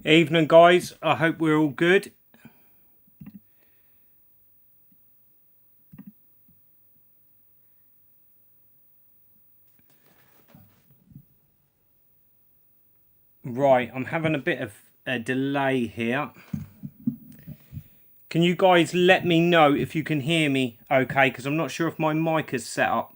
Evening, guys. I hope we're all good. Right, I'm having a bit of a delay here. Can you guys let me know if you can hear me okay? Because I'm not sure if my mic is set up.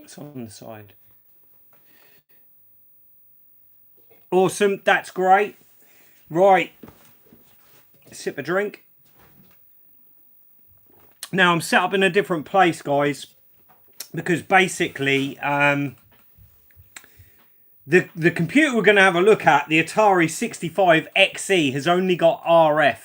It's on the side. Awesome, that's great. Right, sip a drink. Now I'm set up in a different place, guys, because basically the computer we're going to have a look at, the Atari 65XE, has only got RF.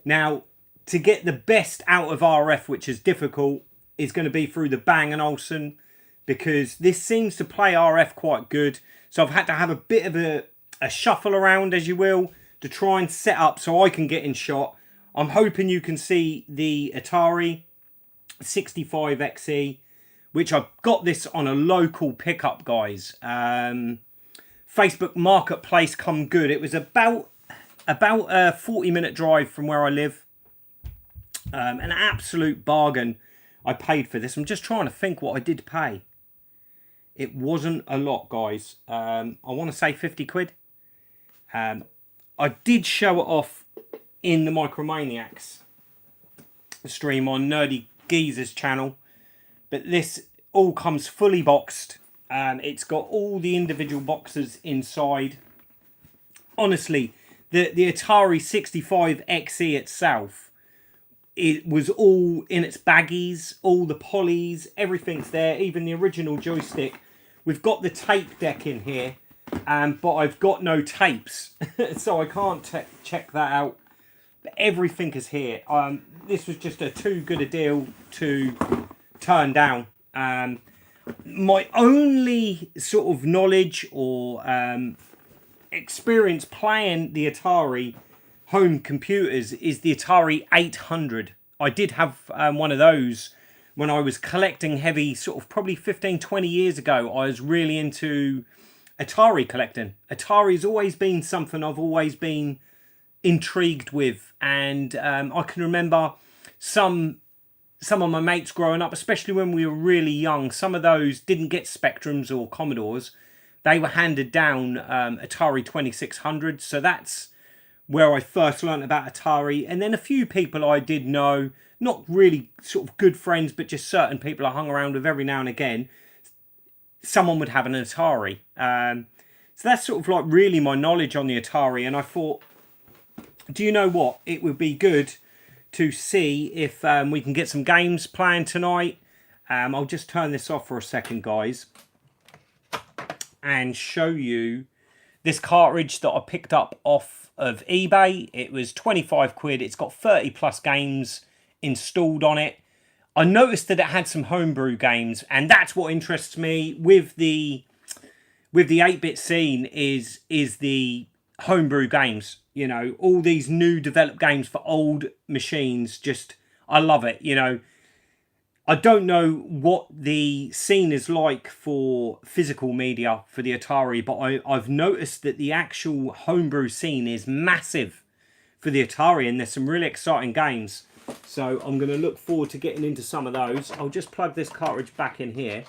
Now, to get the best out of RF, which is difficult, is going to be through the Bang & Olufsen, because this seems to play RF quite good. So I've had to have a bit of a shuffle around, as you will, to try and set up so I can get in shot. I'm hoping you can see the Atari 65XE, which I've got this on a local pickup, guys. Facebook Marketplace come good. It was about a 40-minute drive from where I live. An absolute bargain I paid for this. I'm just trying to think what I did pay. It wasn't a lot, guys. I want to say 50 quid. I did show it off in the Micromaniacs stream on Nerdy Geezer's channel, but this all comes fully boxed. It's got all the individual boxes inside. Honestly, the Atari 65XE itself, it was all in its baggies, all the polys, everything's there, even the original joystick. We've got the tape deck in here, but I've got no tapes, so I can't check that out. But everything is here. This was just too good a deal to turn down. My only sort of knowledge or experience playing the Atari home computers is the Atari 800. I did have one of those when I was collecting heavy, sort of probably 15, 20 years ago. I was really into Atari collecting. Atari's always been something I've always been intrigued with, and I can remember some of my mates growing up, especially when we were really young. Some of those didn't get Spectrums or Commodores. They were handed down Atari 2600, so that's where I first learned about Atari. And then a few people I did know, not really sort of good friends, but just certain people I hung around with every now and again, someone would have an Atari. So that's sort of like really my knowledge on the Atari. And I thought, do you know what? It would be good to see if we can get some games playing tonight. I'll just turn this off for a second, guys, and show you this cartridge that I picked up off of eBay. It was 25 quid. It's got 30 plus games installed on it. I noticed that it had some homebrew games, and that's what interests me with the 8-bit scene is the homebrew games. You know, all these new developed games for old machines, just, I love it. You know, I don't know what the scene is like for physical media for the Atari, but I've noticed that the actual homebrew scene is massive for the Atari, and there's some really exciting games. So I'm going to look forward to getting into some of those. I'll just plug this cartridge back in here.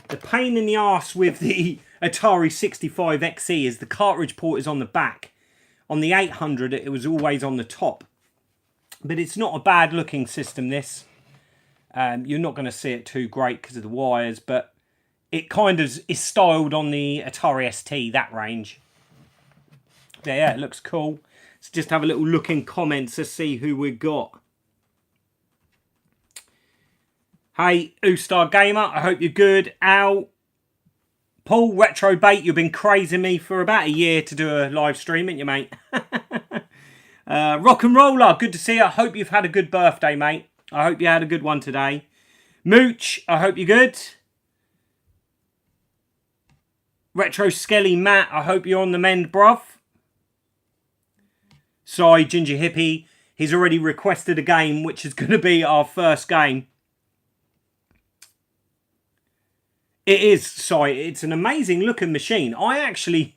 The pain in the arse with the Atari 65XE is the cartridge port is on the back. On the 800, it was always on the top. But it's not a bad looking system, this. You're not going to see it too great because of the wires, but it kind of is styled on the Atari ST, that range. Yeah, it looks cool. Let's just have a little look in comments to see who we've got. Hey, Oostar Gamer, I hope you're good. Al, Paul, Retro Bait, you've been crazing me for about a year to do a live stream, ain't you, mate? Rock and Roller, good to see you. I hope you've had a good birthday, mate. I hope you had a good one today. Mooch, I hope you're good. Retro Skelly Matt, I hope you're on the mend, bruv. Sorry, Ginger Hippie. He's already requested a game, which is going to be our first game. It is, sorry, it's an amazing looking machine. I actually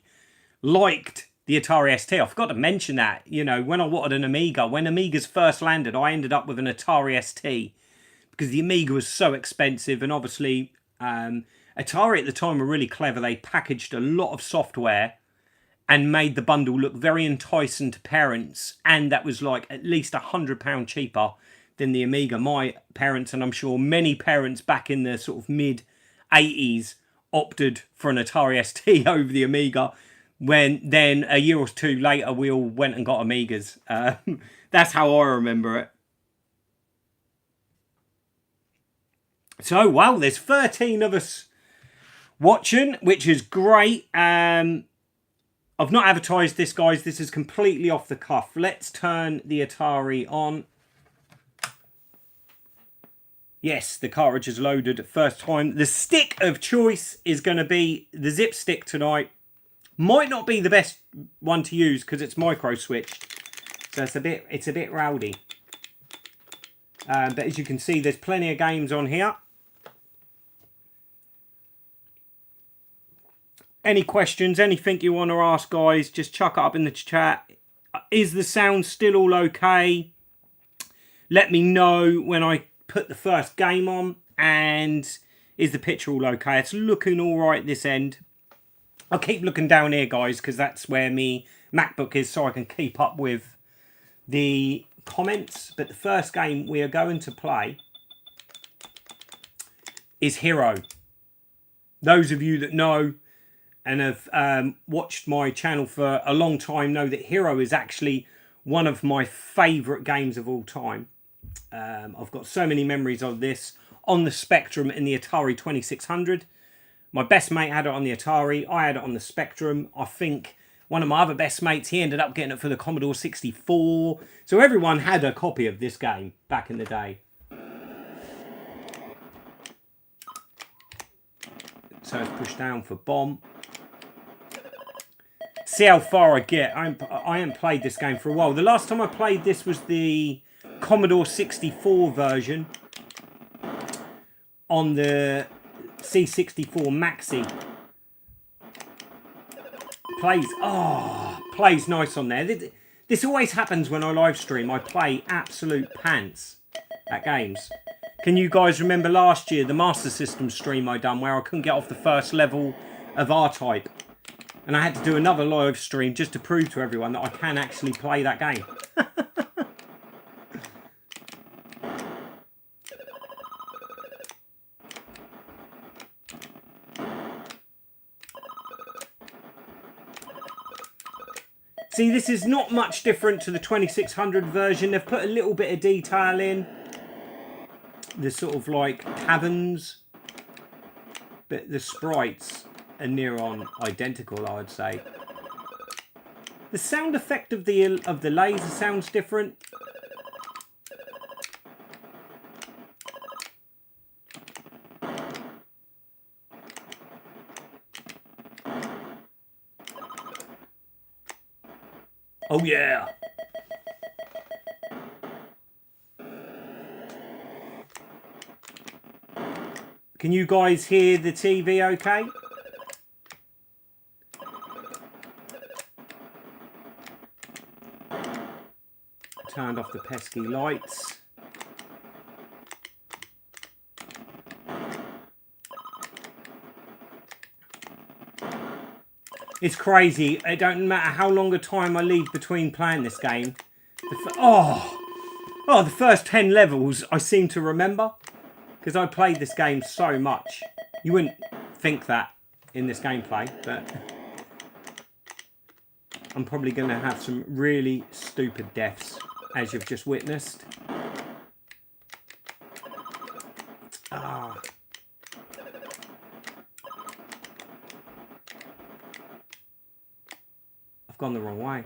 liked the Atari ST. I forgot to mention that. You know, when I wanted an Amiga, when Amigas first landed, I ended up with an Atari ST because the Amiga was so expensive. And obviously, Atari at the time were really clever. They packaged a lot of software and made the bundle look very enticing to parents. And that was like at least £100 cheaper than the Amiga. My parents, and I'm sure many parents back in the sort of mid 80s, opted for an Atari ST over the Amiga. When then a year or two later, we all went and got Amigas. That's how I remember it. So, wow, there's 13 of us watching, which is great. I've not advertised this, guys. This is completely off the cuff. Let's turn the Atari on. Yes, the cartridge is loaded first time. The stick of choice is going to be the Zip Stick tonight. Might not be the best one to use because it's micro switched, so it's a bit rowdy. But as you can see, there's plenty of games on here. Any questions, anything you want to ask, guys, just chuck it up in the chat. Is the sound still all okay? Let me know when I put the first game on. And is the picture all okay? It's looking all right this end. I'll keep looking down here, guys, because that's where my MacBook is, so I can keep up with the comments. But the first game we are going to play is Hero. Those of you that know and have watched my channel for a long time know that Hero is actually one of my favourite games of all time. I've got so many memories of this on the Spectrum in the Atari 2600. My best mate had it on the Atari. I had it on the Spectrum. I think one of my other best mates, he ended up getting it for the Commodore 64. So everyone had a copy of this game back in the day. So it's pushed down for bomb. See how far I get. I haven't played this game for a while. The last time I played this was the Commodore 64 version on the C64 Maxi. Plays nice on there. This always happens when I live stream. I play absolute pants at games. Can you guys remember last year the Master System stream I done where I couldn't get off the first level of R-Type? And I had to do another live stream just to prove to everyone that I can actually play that game. See, this is not much different to the 2600 version. They've put a little bit of detail in. The sort of like caverns. But the sprites are near on identical, I would say. The sound effect of the laser sounds different. Oh yeah. Can you guys hear the TV okay? Turned off the pesky lights. It's crazy. It don't matter how long a time I leave between playing this game. The first 10 levels I seem to remember. Because I played this game so much. You wouldn't think that in this gameplay, but I'm probably going to have some really stupid deaths, as you've just witnessed. I've gone the wrong way.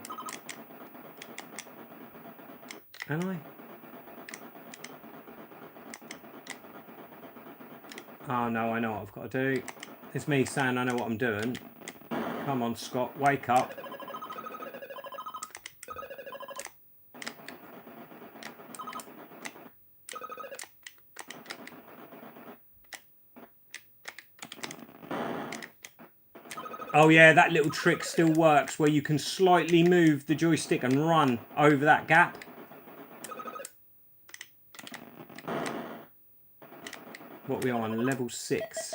Am I? Oh no, I know what I've got to do. It's me saying I know what I'm doing. Come on, Scott, wake up. Oh yeah, that little trick still works where you can slightly move the joystick and run over that gap. What are we on? Level 6.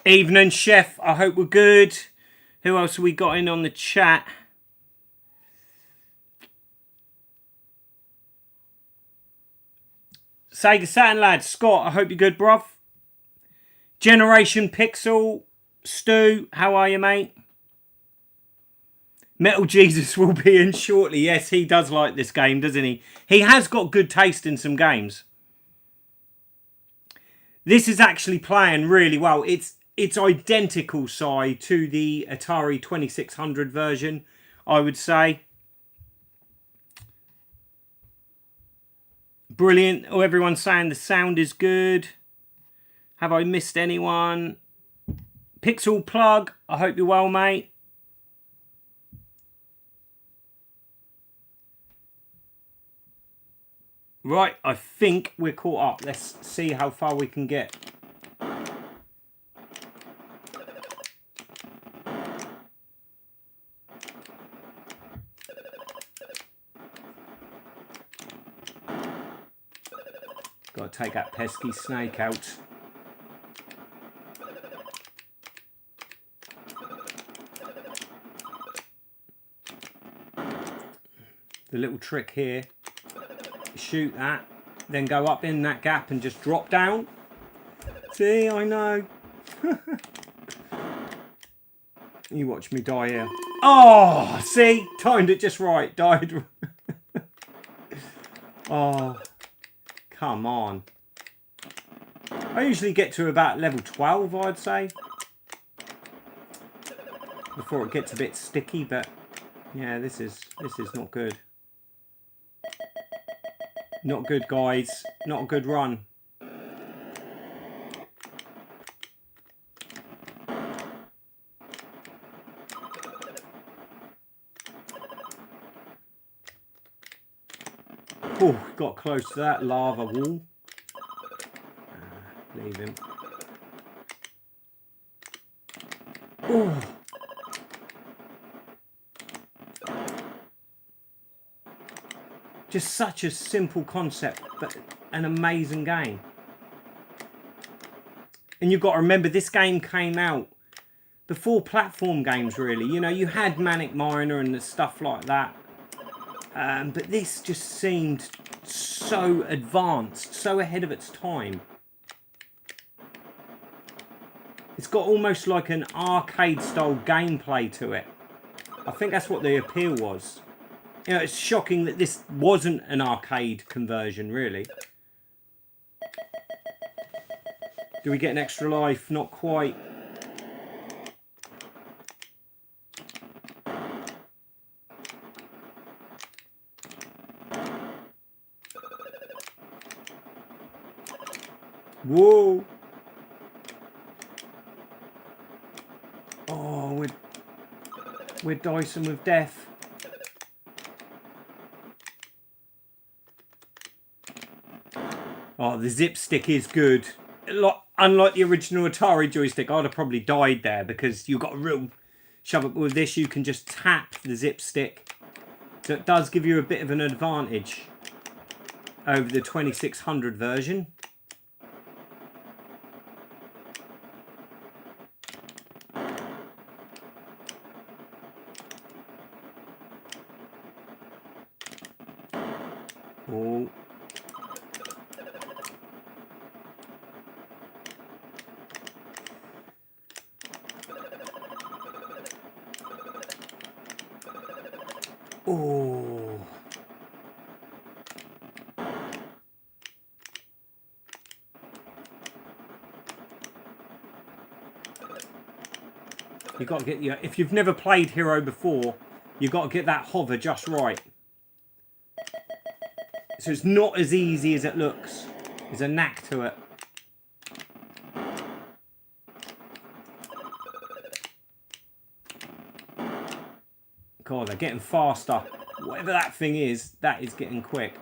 Evening, Chef. I hope we're good. Who else have we got in on the chat? Sega Saturn lad, Scott, I hope you're good, bruv. Generation Pixel, Stu, how are you, mate? Metal Jesus will be in shortly. Yes, he does like this game, doesn't he? He has got good taste in some games. This is actually playing really well. It's identical, Si, to the Atari 2600 version, I would say. Brilliant. Oh, everyone's saying the sound is good. Have I missed anyone? Pixel Plug, I hope you're well, mate. Right, I think we're caught up. Let's see how far we can get. Got to take that pesky snake out. The little trick here, shoot that, then go up in that gap and just drop down. See, I know. You watch me die here. Oh, see, timed it just right, died. Oh, come on. I usually get to about level 12, I'd say, before it gets a bit sticky, but yeah, this is not good. Not good, guys. Not a good run. Oh, got close to that lava wall. Leave him. Oh. Just such a simple concept, but an amazing game. And you've got to remember, this game came out before platform games, really. You know, you had Manic Miner and stuff like that. But this just seemed so advanced, so ahead of its time. It's got almost like an arcade-style gameplay to it. I think that's what the appeal was. You know, it's shocking that this wasn't an arcade conversion, really. Do we get an extra life? Not quite. Whoa! Oh, we're dicing with death. Oh, the zip stick is good. Unlike the original Atari joystick, I'd have probably died there because you've got a real shove it. With this, you can just tap the zip stick. So it does give you a bit of an advantage over the 2600 version. Oh. Oh. You've got to get your... If you've never played Hero before, you've got to get that hover just right. So it's not as easy as it looks. There's a knack to it. God, they're getting faster. Whatever that thing is, that is getting quick.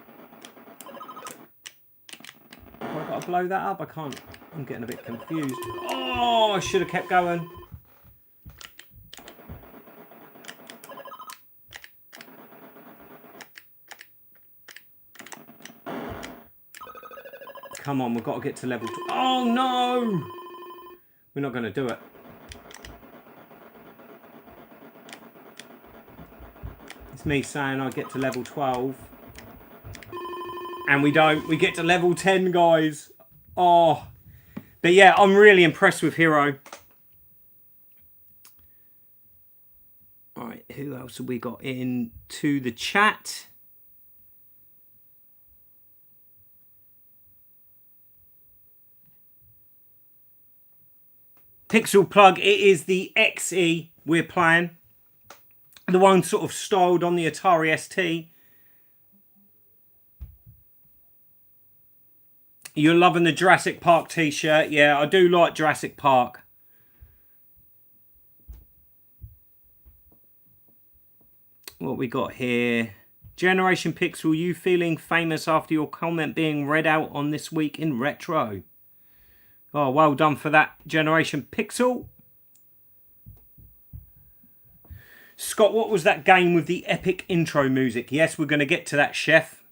blow that up? I can't. I'm getting a bit confused. Oh, I should have kept going. Come on, we've got to get to level 2. Oh, no! We're not going to do it. It's me saying I get to level 12. And we don't. We get to level 10, guys. Oh. But yeah, I'm really impressed with Hero. Alright, who else have we got into the chat? Pixel Plug, it is the XE we're playing. The one sort of styled on the Atari ST. You're loving the Jurassic Park t-shirt. Yeah, I do like Jurassic Park. What we got here? Generation Pixel, you feeling famous after your comment being read out on This Week in Retro? Oh, well done for that, Generation Pixel. Scott, what was that game with the epic intro music? Yes, we're going to get to that, Chef.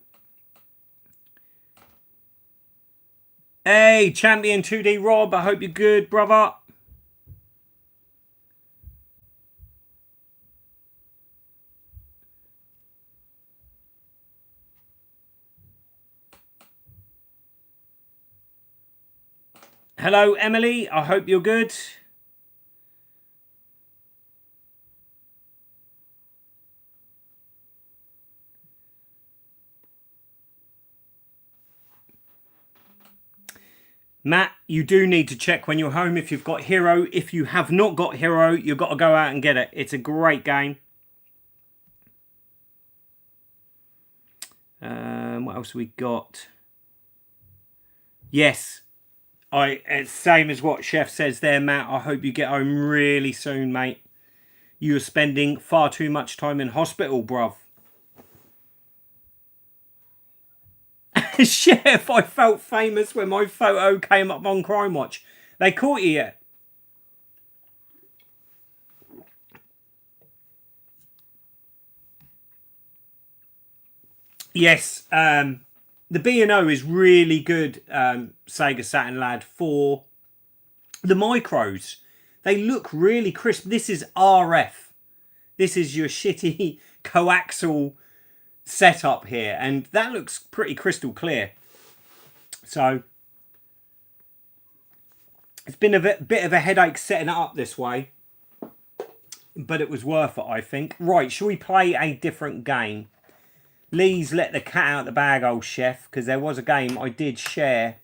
Hey, Champion 2D Rob, I hope you're good, brother. Hello, Emily, I hope you're good. Matt, you do need to check when you're home if you've got Hero. If you have not got Hero, you've got to go out and get it. It's a great game. What else have we got? Yes. It's same as what Chef says there, Matt. I hope you get home really soon, mate. You're spending far too much time in hospital, bruv. Chef, I felt famous when my photo came up on Crime Watch. They caught you yet? Yes, the B&O is really good, Sega Saturn lad, for the micros. They look really crisp. This is RF. This is your shitty coaxial setup here, and that looks pretty crystal clear. So it's been a bit of a headache setting it up this way, but it was worth it, I think. Right, shall we play a different game? Lee's let the cat out of the bag, old Chef, because there was a game I did share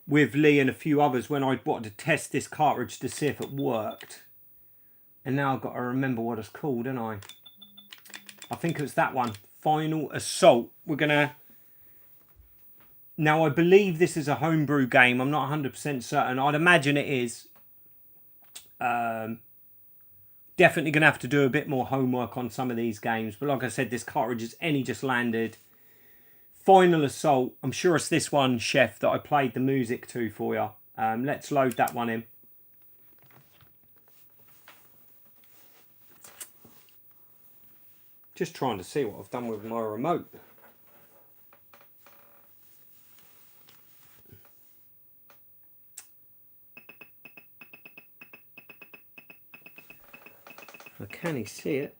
with Lee and a few others when I wanted to test this cartridge to see if it worked. And now I've got to remember what it's called, don't I? I think it was that one. Final Assault. We're going to... Now, I believe this is a homebrew game. I'm not 100% certain. I'd imagine it is. Definitely going to have to do a bit more homework on some of these games. But like I said, this cartridge has only just landed. Final Assault. I'm sure it's this one, Chef, that I played the music to for you. Let's load that one in. Just trying to see what I've done with my remote. Can he see it?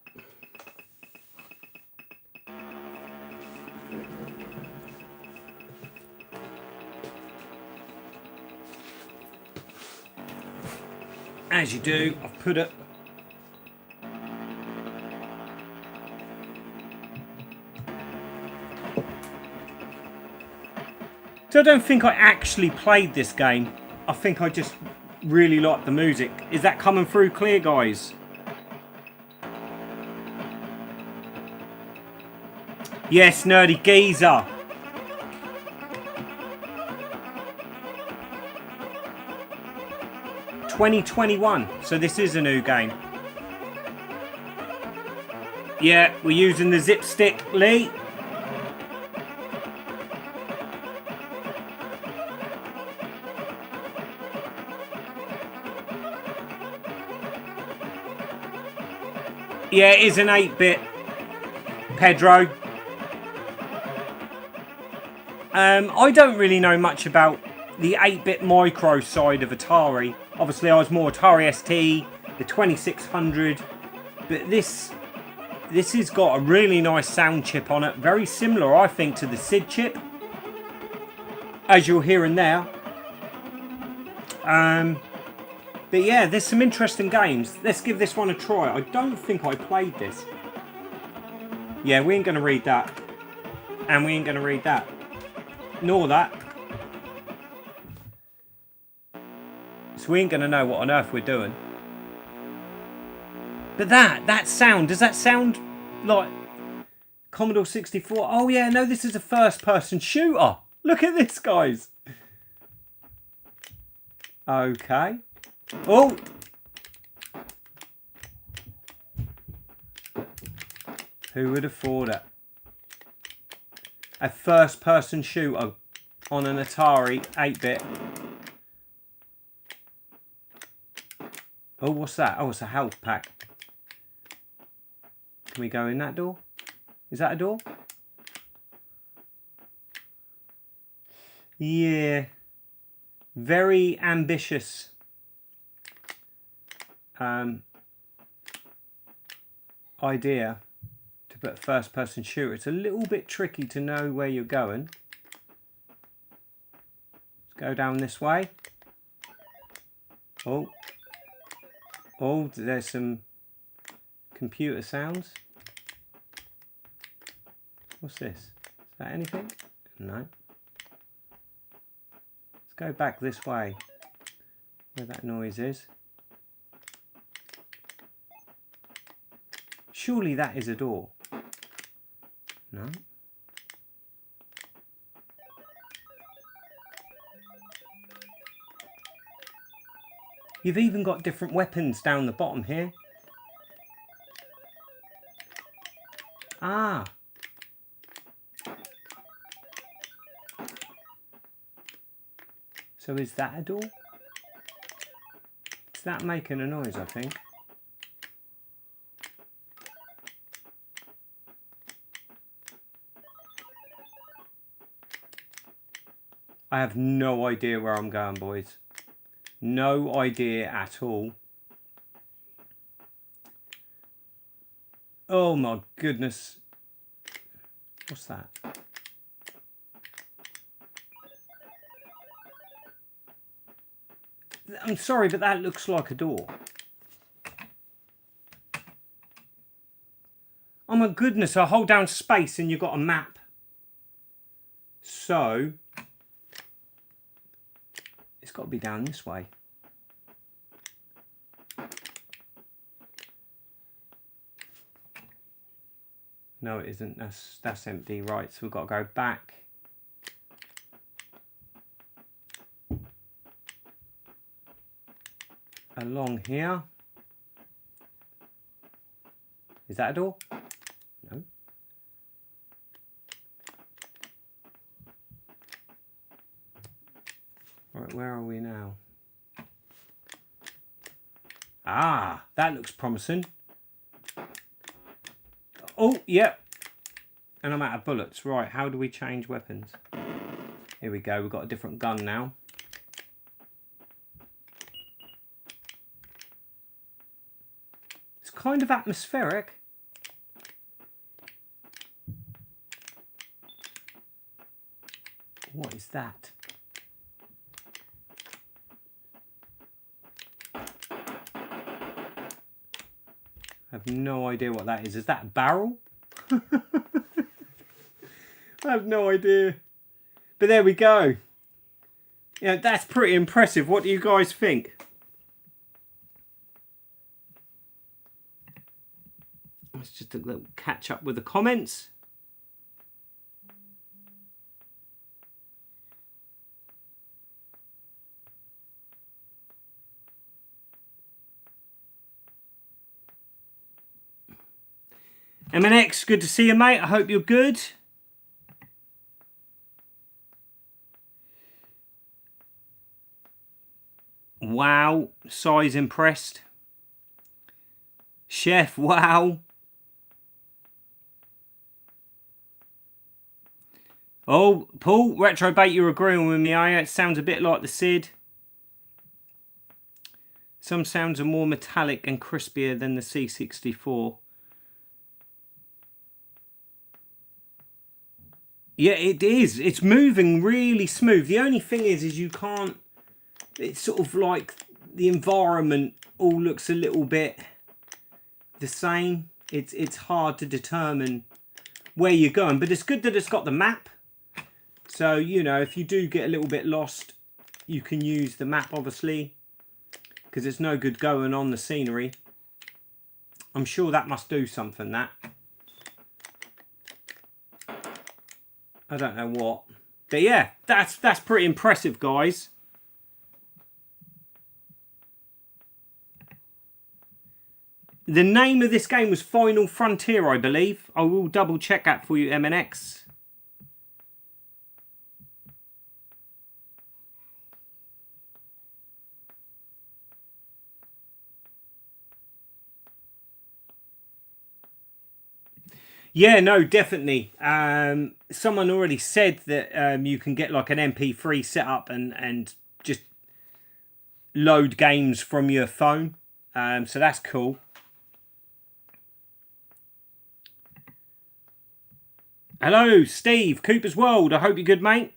As you do, I've put it. So I don't think I actually played this game. I think I just really like the music. Is that coming through clear, guys? Yes, Nerdy Geezer. '21. So this is a new game. Yeah, we're using the zip stick, Lee. Yeah, it is an 8-bit, Pedro. I don't really know much about the 8-bit micro side of Atari. Obviously, I was more Atari ST, the 2600, but this has got a really nice sound chip on it. Very similar, I think, to the SID chip, as you'll hear in there. But yeah, there's some interesting games. Let's give this one a try. I don't think I played this. Yeah, we ain't going to read that. And we ain't going to read that. Nor that. So we ain't going to know what on earth we're doing. But that sound, does that sound like Commodore 64? Oh yeah, no, this is a first-person shooter. Look at this, guys. Okay. Oh! Who would have thought it? A first-person shooter on an Atari 8-bit. Oh, what's that? Oh, it's a health pack. Can we go in that door? Is that a door? Yeah. Very ambitious. Idea to put a first person shooter. It's a little bit tricky to know where you're going. Let's go down this way. Oh, there's some computer sounds. What's this? Is that anything? No. Let's go back this way where that noise is. Surely that is a door. No. You've even got different weapons down the bottom here. Ah. So is that a door? Is that making a noise, I think? I have no idea where I'm going, boys. No idea at all. Oh my goodness. What's that? I'm sorry, but that looks like a door. Oh my goodness, I hold down space and you've got a map. So, it's got to be down this way. No, it isn't. That's empty. Right, so we've got to go back. Along here. Is that a door? No. Right, where are we now? Ah, that looks promising. Oh, yep. And I'm out of bullets. Right, how do we change weapons? Here we go. We've got a different gun now. It's kind of atmospheric. What is that? I have no idea what that is. Is that a barrel? I have no idea. But there we go. Yeah, that's pretty impressive. What do you guys think? Let's just a little catch up with the comments. MNX, good to see you, mate. I hope you're good. Wow, size impressed. Chef, wow. Oh, Paul, Retrobait, you're agreeing with me, are you? It sounds a bit like the Sid. Some sounds are more metallic and crispier than the C64. Yeah, it is. It's moving really smooth. The only thing is you can't... It's sort of like the environment all looks a little bit the same. It's hard to determine where you're going. But it's good that it's got the map. So, you know, if you do get a little bit lost, you can use the map, obviously. Because it's no good going on the scenery. I'm sure that must do something, that. I don't know what. But yeah, that's pretty impressive, guys. The name of this game was Final Frontier, I believe. I will double check that for you, MNX. Yeah, no, definitely. Someone already said that you can get like an MP3 set up and just load games from your phone. So that's cool. Hello, Steve, Cooper's World. I hope you're good, mate.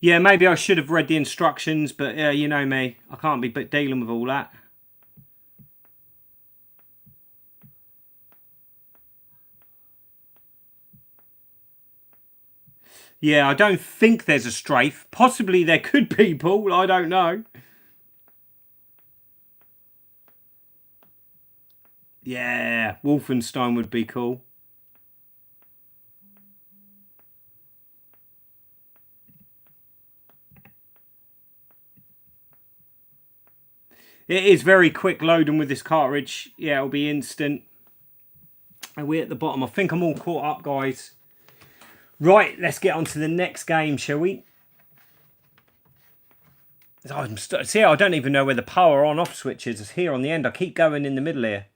Yeah, maybe I should have read the instructions, but you know me. I can't be dealing with all that. Yeah, I don't think there's a strafe. Possibly there could be, Paul. I don't know. Yeah, Wolfenstein would be cool. It is very quick loading with this cartridge. Yeah, it'll be instant. And we're at the bottom. I think I'm all caught up, guys. Right, let's get on to the next game, shall we? See, I don't even know where the power on-off switch is. It's here on the end. I keep going in the middle here.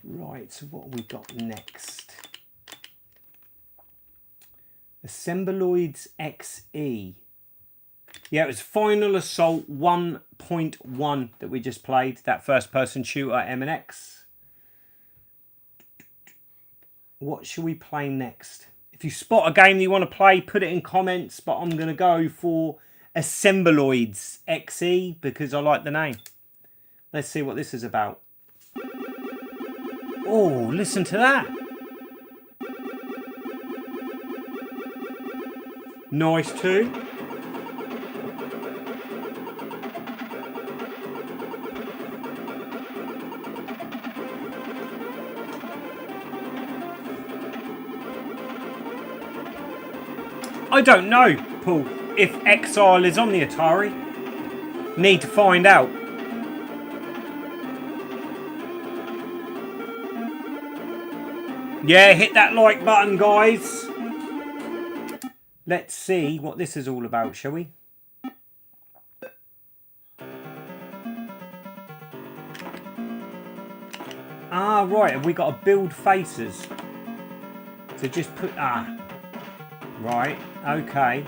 Right, so what have we got next? Assembloids XE. Yeah, it was Final Assault 1.1 that we just played. That first-person shooter MNX. What should we play next? If you spot a game that you want to play, put it in comments. But I'm going to go for Assembloids XE because I like the name. Let's see what this is about. Oh, listen to that. Nice too. I don't know, Paul, if Exile is on the Atari. Need to find out. Yeah, hit that like button, guys. Let's see what this is all about, shall we? Ah, right. Have we got to build faces? So just put... Right, okay.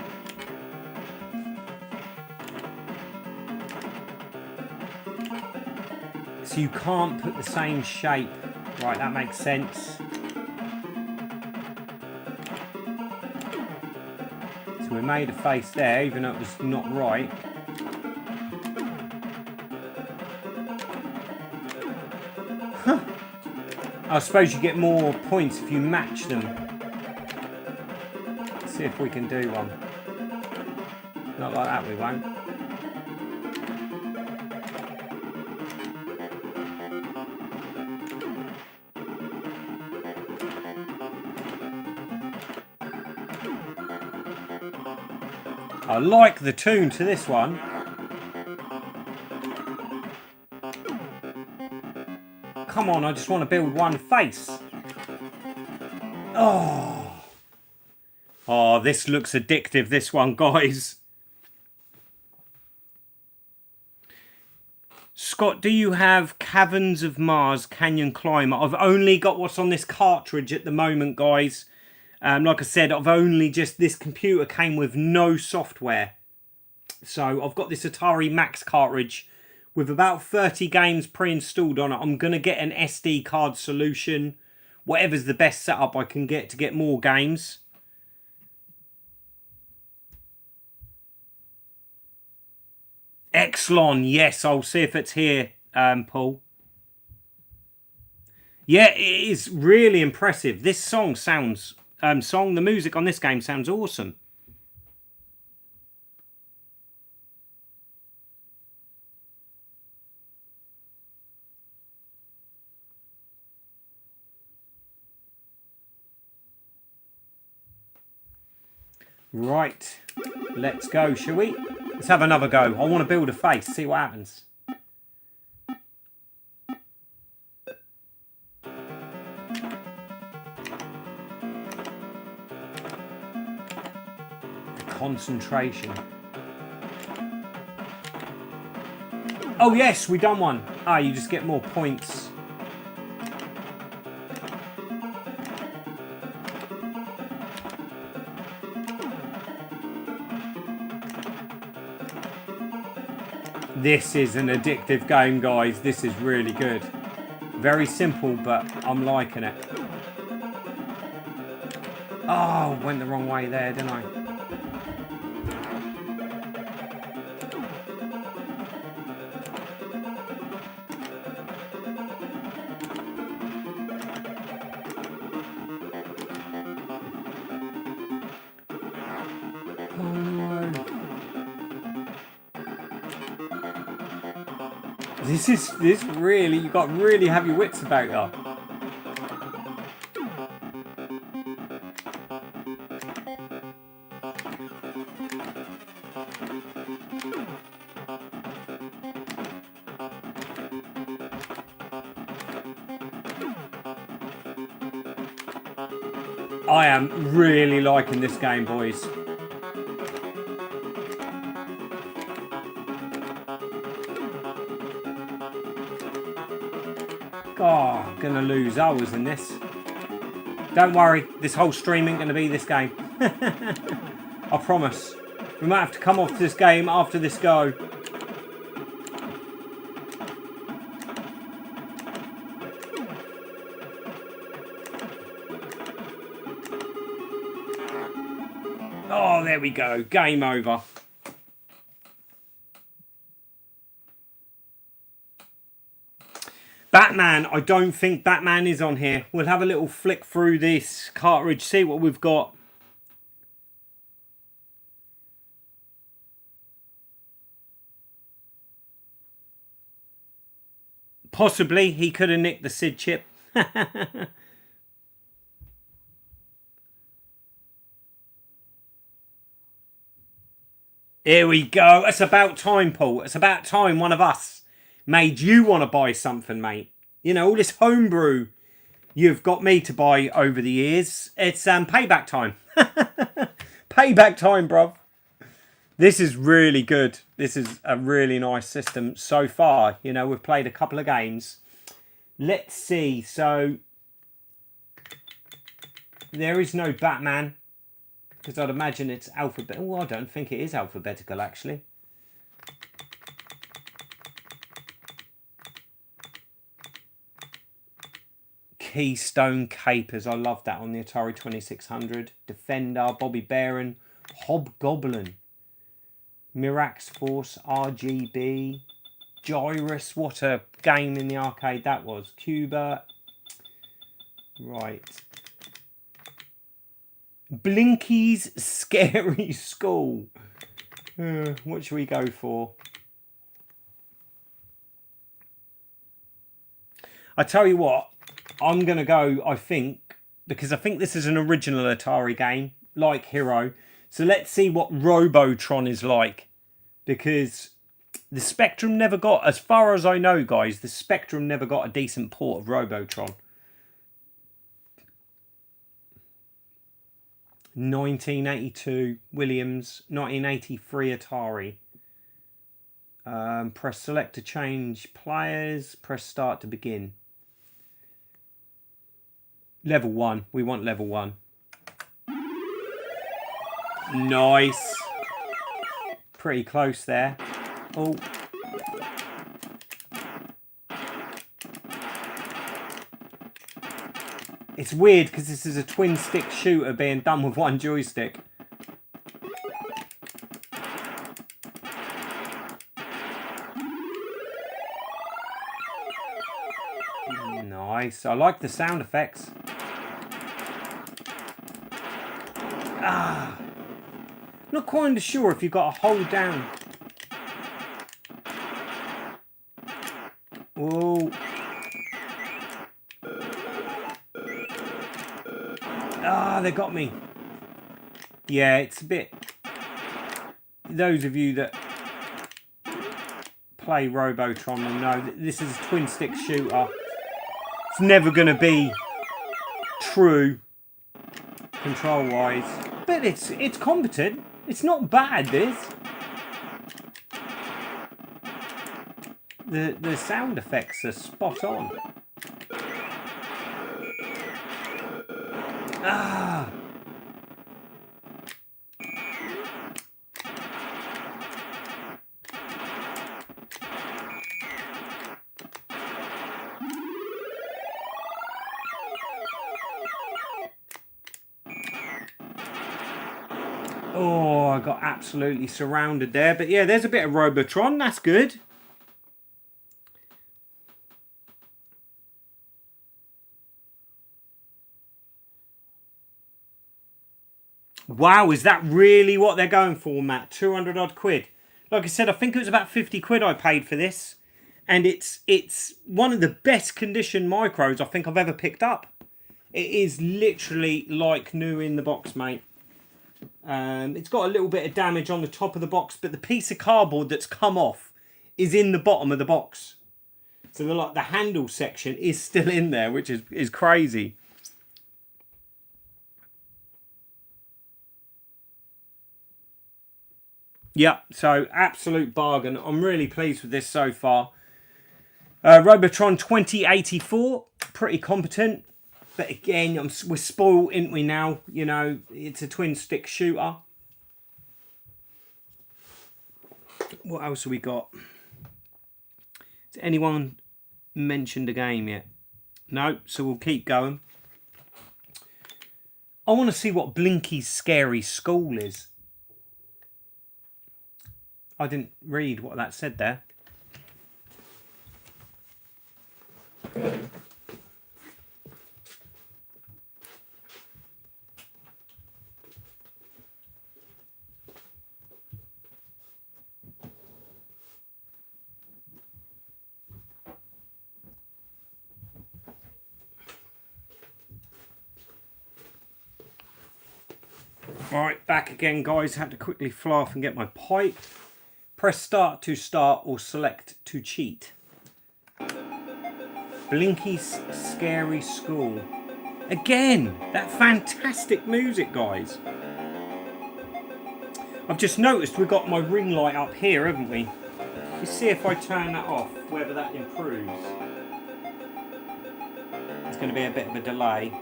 So you can't put the same shape. Right, that makes sense. So we made a face there, even though it was not right. Huh. I suppose you get more points if you match them. See if we can do one. Not like that, we won't. I like the tune to this one. Come on, I just want to build one face. Oh, this looks addictive, this one, guys. Scott, do you have Caverns of Mars Canyon Climber? I've only got what's on this cartridge at the moment, guys. Like I said, this computer came with no software. So I've got this Atari Max cartridge with about 30 games pre-installed on it. I'm going to get an SD card solution. Whatever's the best setup I can get to get more games. Exlon, yes, I'll see if it's here, Paul. Yeah, it is really impressive. This song sounds, the music on this game sounds awesome. Right, let's go, shall we? Let's have another go. I want to build a face, see what happens. Concentration. Oh yes, we done one. Ah, you just get more points. This is an addictive game, guys. This is really good. Very simple, but I'm liking it. Oh, went the wrong way there, didn't I? This really, you got to really have your wits about you. I am really liking this game, boys. Oh, I'm gonna lose hours in this. Don't worry, this whole stream ain't gonna be this game. I promise. We might have to come off this game after this go. Oh, there we go. Game over. Batman, I don't think Batman is on here. We'll have a little flick through this cartridge, see what we've got. Possibly, he could have nicked the SID chip. Here we go. It's about time, Paul. It's about time one of us made you want to buy something, mate. You know, all this homebrew you've got me to buy over the years. It's payback time. Payback time, bruv. This is really good. This is a really nice system so far. You know, we've played a couple of games. Let's see. So, there is no Batman. Because I'd imagine it's alphabetical. Oh, I don't think it is alphabetical, actually. Keystone Capers. I love that on the Atari 2600. Defender, Bobby Baron, Hobgoblin, Mirax Force, RGB, Gyrus. What a game in the arcade that was. Cuba. Right. Blinky's Scary School. What should we go for? I tell you what, I'm going to go, I think, because I think this is an original Atari game, like Hero. So let's see what Robotron is like. Because the Spectrum never got, as far as I know, guys, the Spectrum never got a decent port of Robotron. 1982 Williams, 1983 Atari. Press select to change players. Press start to begin. Level 1. We want level 1. Nice. Pretty close there. Oh. It's weird because this is a twin stick shooter being done with one joystick. Nice. I like the sound effects. Not quite sure if you've got to hold down. Whoa. They got me. Yeah, it's a bit... Those of you that play Robotron will know that this is a twin stick shooter. It's never going to be true control wise, but it's competent. It's not bad, this. The sound effects are spot on. Oh, I got absolutely surrounded there. But yeah, there's a bit of Robotron. That's good. Wow, is that really what they're going for, Matt? 200 odd quid. Like I said, I think it was about 50 quid I paid for this. And it's one of the best condition micros I think I've ever picked up. It is literally like new in the box, mate. It's got a little bit of damage on the top of the box, but the piece of cardboard that's come off is in the bottom of the box. So the handle section is still in there, which is crazy. Yeah, so absolute bargain. I'm really pleased with this so far. Robotron 2084, pretty competent. But again, we're spoiled, ain't we now? You know, it's a twin stick shooter. What else have we got? Has anyone mentioned a game yet? No, so we'll keep going. I want to see what Blinky's Scary School is. I didn't read what that said there. Alright, back again, guys. Had to quickly fly off and get my pipe. Press start to start or select to cheat. Blinky's Scary School. Again, that fantastic music, guys. I've just noticed we've got my ring light up here, haven't we? Let's see if I turn that off, whether that improves. There's going to be a bit of a delay.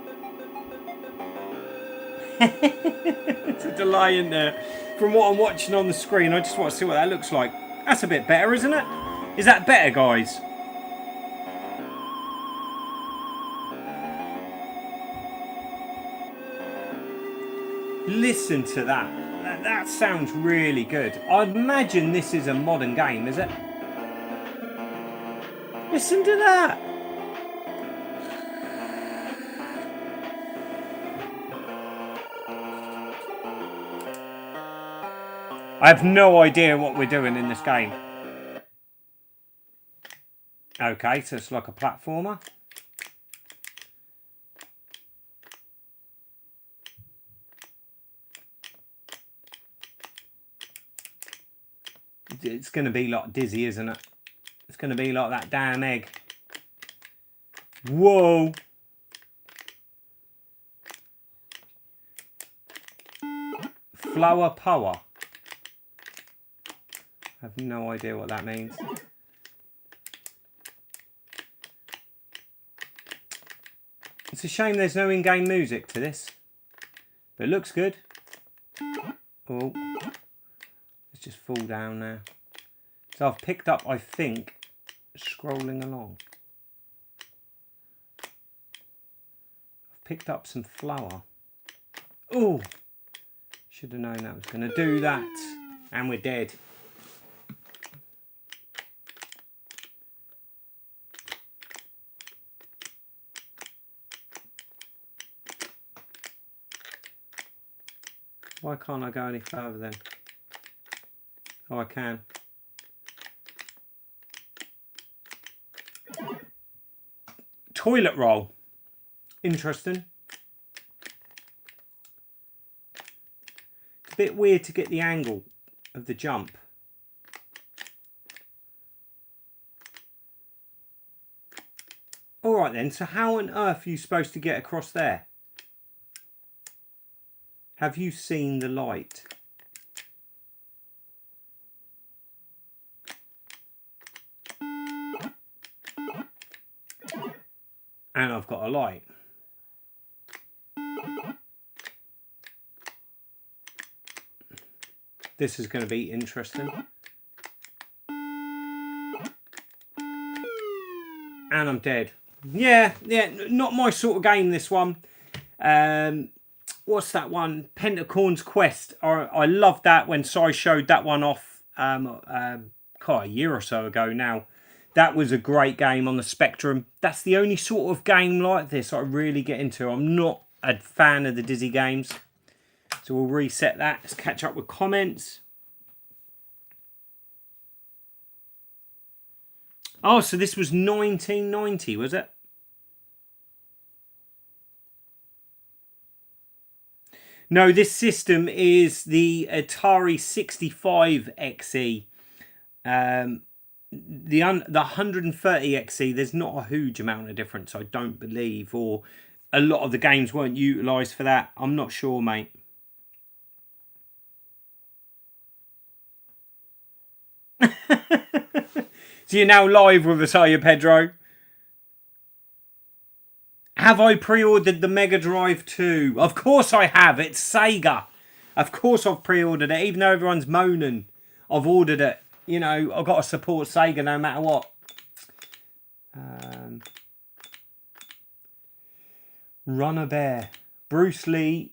It's a delay in there. From what I'm watching on the screen, I just want to see what that looks like. That's a bit better, isn't it? Is that better, guys? Listen to that. That sounds really good. I'd imagine this is a modern game, is it? Listen to that. I have no idea what we're doing in this game. Okay, so it's like a platformer. It's going to be like Dizzy, isn't it? It's going to be like that damn egg. Whoa. Flower power. I have no idea what that means. It's a shame there's no in-game music to this. But it looks good. Oh. Let's just fall down now. So I've picked up, I think, scrolling along. I've picked up some flour. Oh! Should have known that was going to do that. And we're dead. Why can't I go any further then? Oh, I can. Toilet roll. Interesting. It's a bit weird to get the angle of the jump. Alright then, so how on earth are you supposed to get across there? Have you seen the light? And I've got a light. This is going to be interesting. And I'm dead. Yeah, not my sort of game, this one. What's that one? Pentacorn's Quest. I loved that when Si showed that one off a year or so ago now. That was a great game on the Spectrum. That's the only sort of game like this I really get into. I'm not a fan of the Dizzy games. So we'll reset that. Let's catch up with comments. Oh, so this was 1990, was it? No, this system is the Atari 65 XE. The 130 XE, there's not a huge amount of difference, I don't believe. Or a lot of the games weren't utilised for that. I'm not sure, mate. So you're now live with us, are you, Pedro? Have I pre-ordered the Mega Drive 2? Of course I have. It's Sega. Of course I've pre-ordered it. Even though everyone's moaning, I've ordered it. You know, I've got to support Sega no matter what. Run a Bear. Bruce Lee,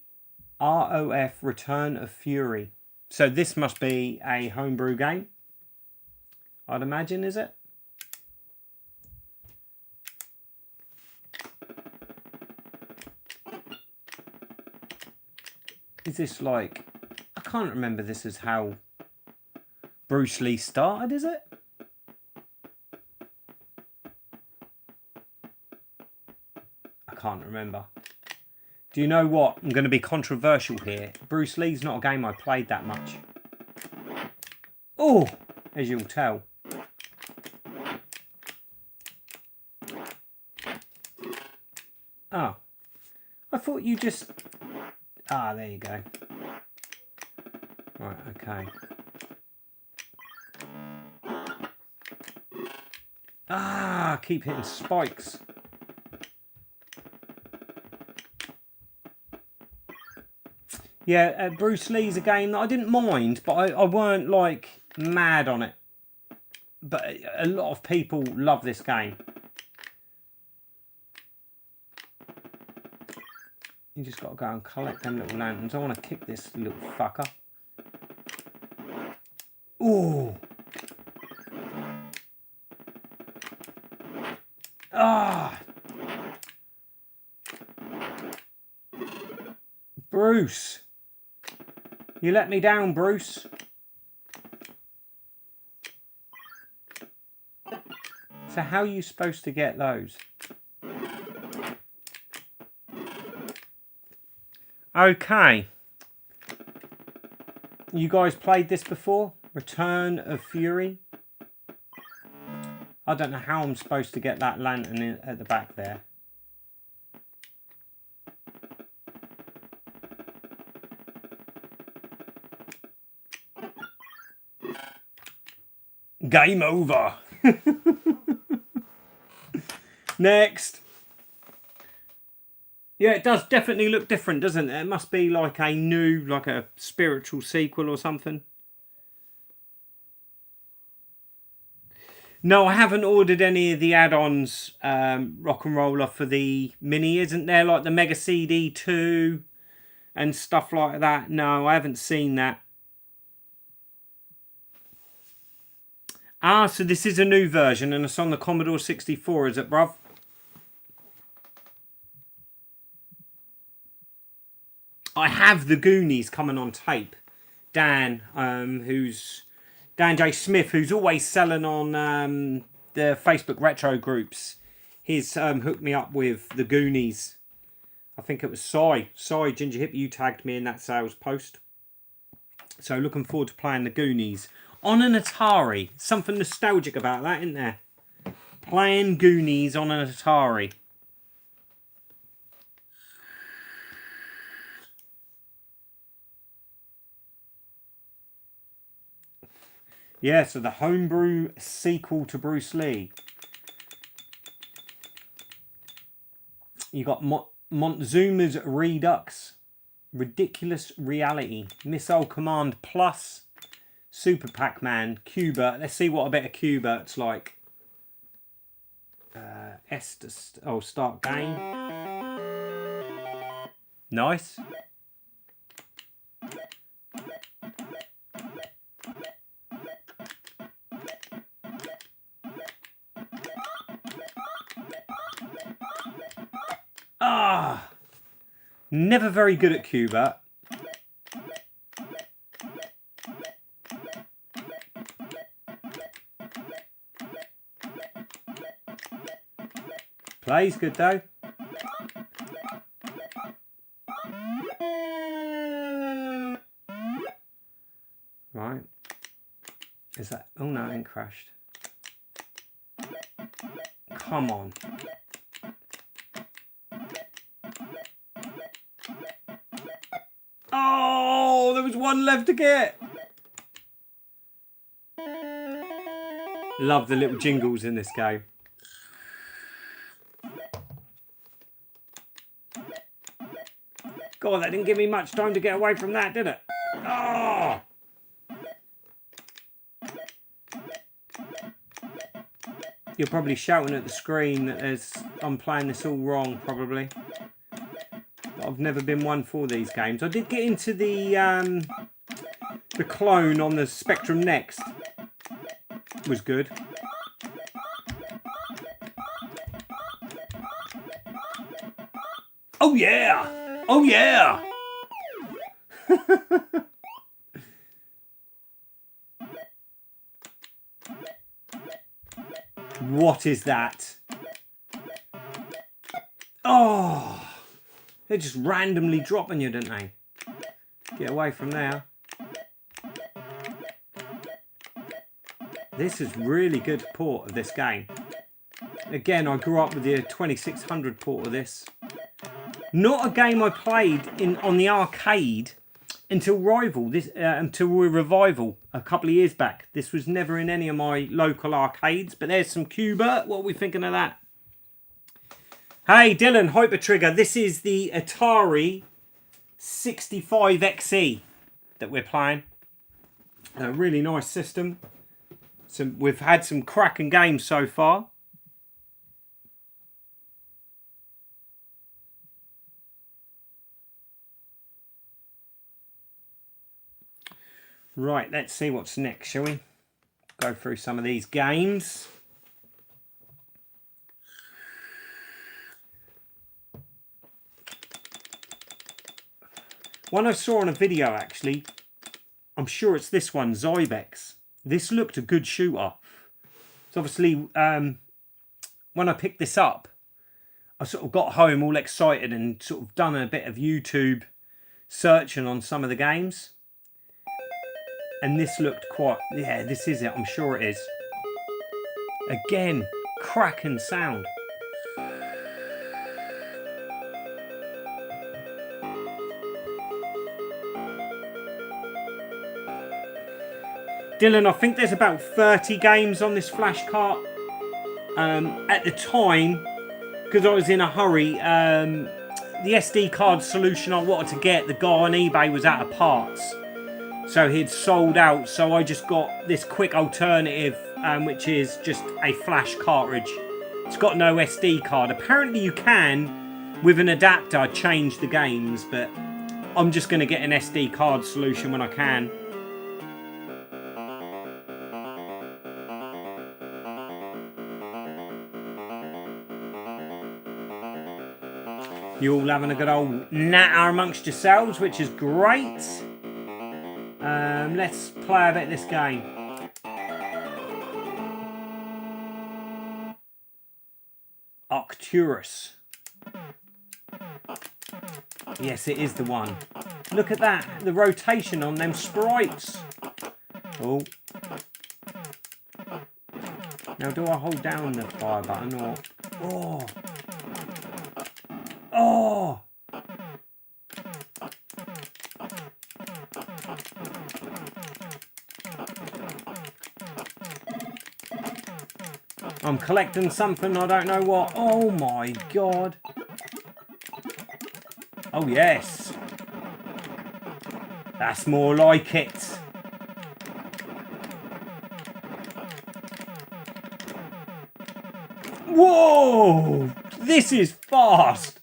ROF, Return of Fury. So this must be a homebrew game. I'd imagine, is it? Is this like... I can't remember this as how Bruce Lee started, is it? I can't remember. Do you know what? I'm going to be controversial here. Bruce Lee's not a game I played that much. Oh, as you'll tell. Oh, I thought you just... Ah, there you go. Right, okay. Ah, keep hitting spikes. Yeah, Bruce Lee's a game that I didn't mind, but I weren't like mad on it. But a lot of people love this game. You just got to go and collect them little lanterns. I want to kick this little fucker. Ooh. Ah. Bruce. You let me down, Bruce. So how are you supposed to get those? Okay. You guys played this before? Return of Fury? I don't know how I'm supposed to get that lantern in at the back there. Game over. Next. Yeah, it does definitely look different, doesn't it? It must be like a new, like a spiritual sequel or something. No, I haven't ordered any of the add-ons, Rock and Roller, for the Mini. Isn't there like the Mega CD 2 and stuff like that? No, I haven't seen that. Ah, so this is a new version and it's on the Commodore 64, is it, bruv? I have the Goonies coming on tape. Dan, who's Dan J. Smith, who's always selling on the Facebook retro groups. He's hooked me up with the Goonies. I think it was Cy Ginger Hip. You tagged me in that sales post. So looking forward to playing the Goonies on an Atari. Something nostalgic about that, isn't there? Playing Goonies on an Atari. Yeah, so the homebrew sequel to Bruce Lee. You got Montezuma's Redux, Ridiculous Reality, Missile Command Plus, Super Pac Man, Q*bert. Let's see what a bit of Q*bert's like. Start game. Nice. Ah, never very good at Q*bert. Plays good though. Right. Is that... Oh no, it ain't crashed. Come on. Oh, there was one left to get. Love the little jingles in this game. God, that didn't give me much time to get away from that, did it? Oh! You're probably shouting at the screen as I'm playing this all wrong, probably. But I've never been one for these games. I did get into the clone on the Spectrum Next. It was good. Oh yeah! Oh yeah! What is that? Oh! They just randomly drop on you, don't they? Get away from there. This is really good port of this game. Again, I grew up with the 2600 port of this. Not a game I played on the arcade until Revival a couple of years back. This was never in any of my local arcades, but there's some Q*bert. What are we thinking of that? Hey Dylan, Hyper Trigger. This is the Atari 65XE that we're playing. A really nice system. We've had some cracking games so far. Right, let's see what's next, shall we? Go through some of these games. One I saw on a video, actually, I'm sure it's this one, Zybex. This looked a good shooter. So obviously, when I picked this up, I sort of got home all excited and sort of done a bit of YouTube searching on some of the games. And this looked quite... Yeah, this is it. I'm sure it is. Again, cracking sound. Dylan, I think there's about 30 games on this flash cart. At the time, because I was in a hurry, the SD card solution I wanted to get, the guy on eBay was out of parts. So he'd sold out, so I just got this quick alternative, which is just a flash cartridge. It's got no SD card. Apparently you can, with an adapter, change the games, but I'm just going to get an SD card solution when I can. You're all having a good old natter amongst yourselves, which is great. Let's play a bit of this game. Arcturus. Yes, it is the one. Look at that. The rotation on them sprites. Oh. Now, do I hold down the fire button or... Oh. Oh. I'm collecting something, I don't know what. Oh my god. Oh yes. That's more like it. Whoa! This is fast.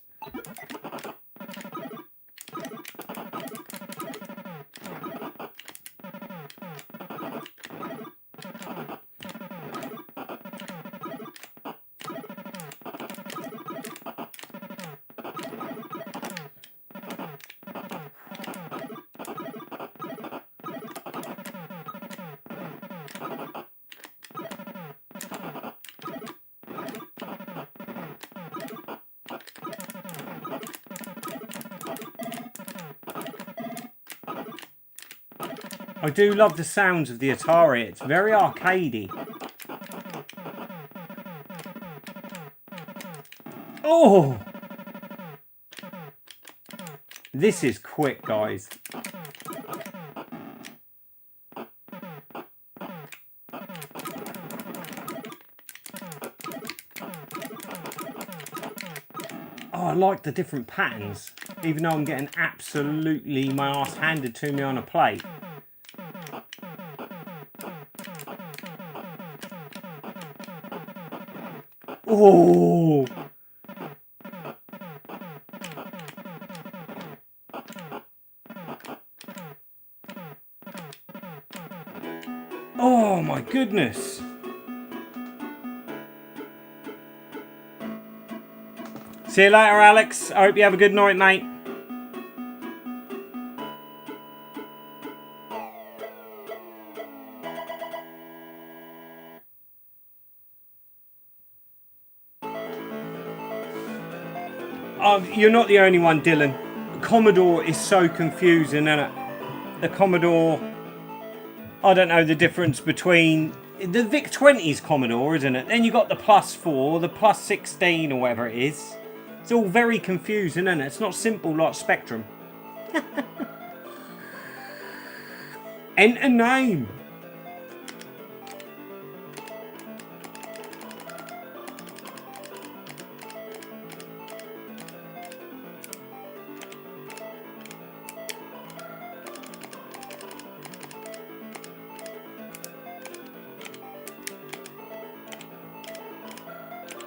I do love the sounds of the Atari. It's very arcadey. Oh! This is quick, guys. Oh, I like the different patterns, even though I'm getting absolutely my ass handed to me on a plate. Oh! Oh my goodness! See you later, Alex. I hope you have a good night, mate. You're not the only one, Dylan. Commodore is so confusing, isn't it? The Commodore... I don't know the difference between... The VIC-20's Commodore, isn't it? Then you got the Plus 4, the Plus 16 or whatever it is. It's all very confusing, isn't it? It's not simple like Spectrum. Enter name.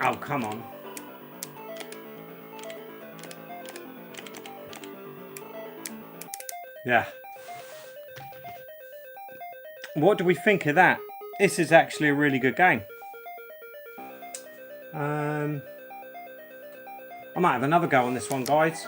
Oh, come on. Yeah. What do we think of that? This is actually a really good game. I might have another go on this one, guys.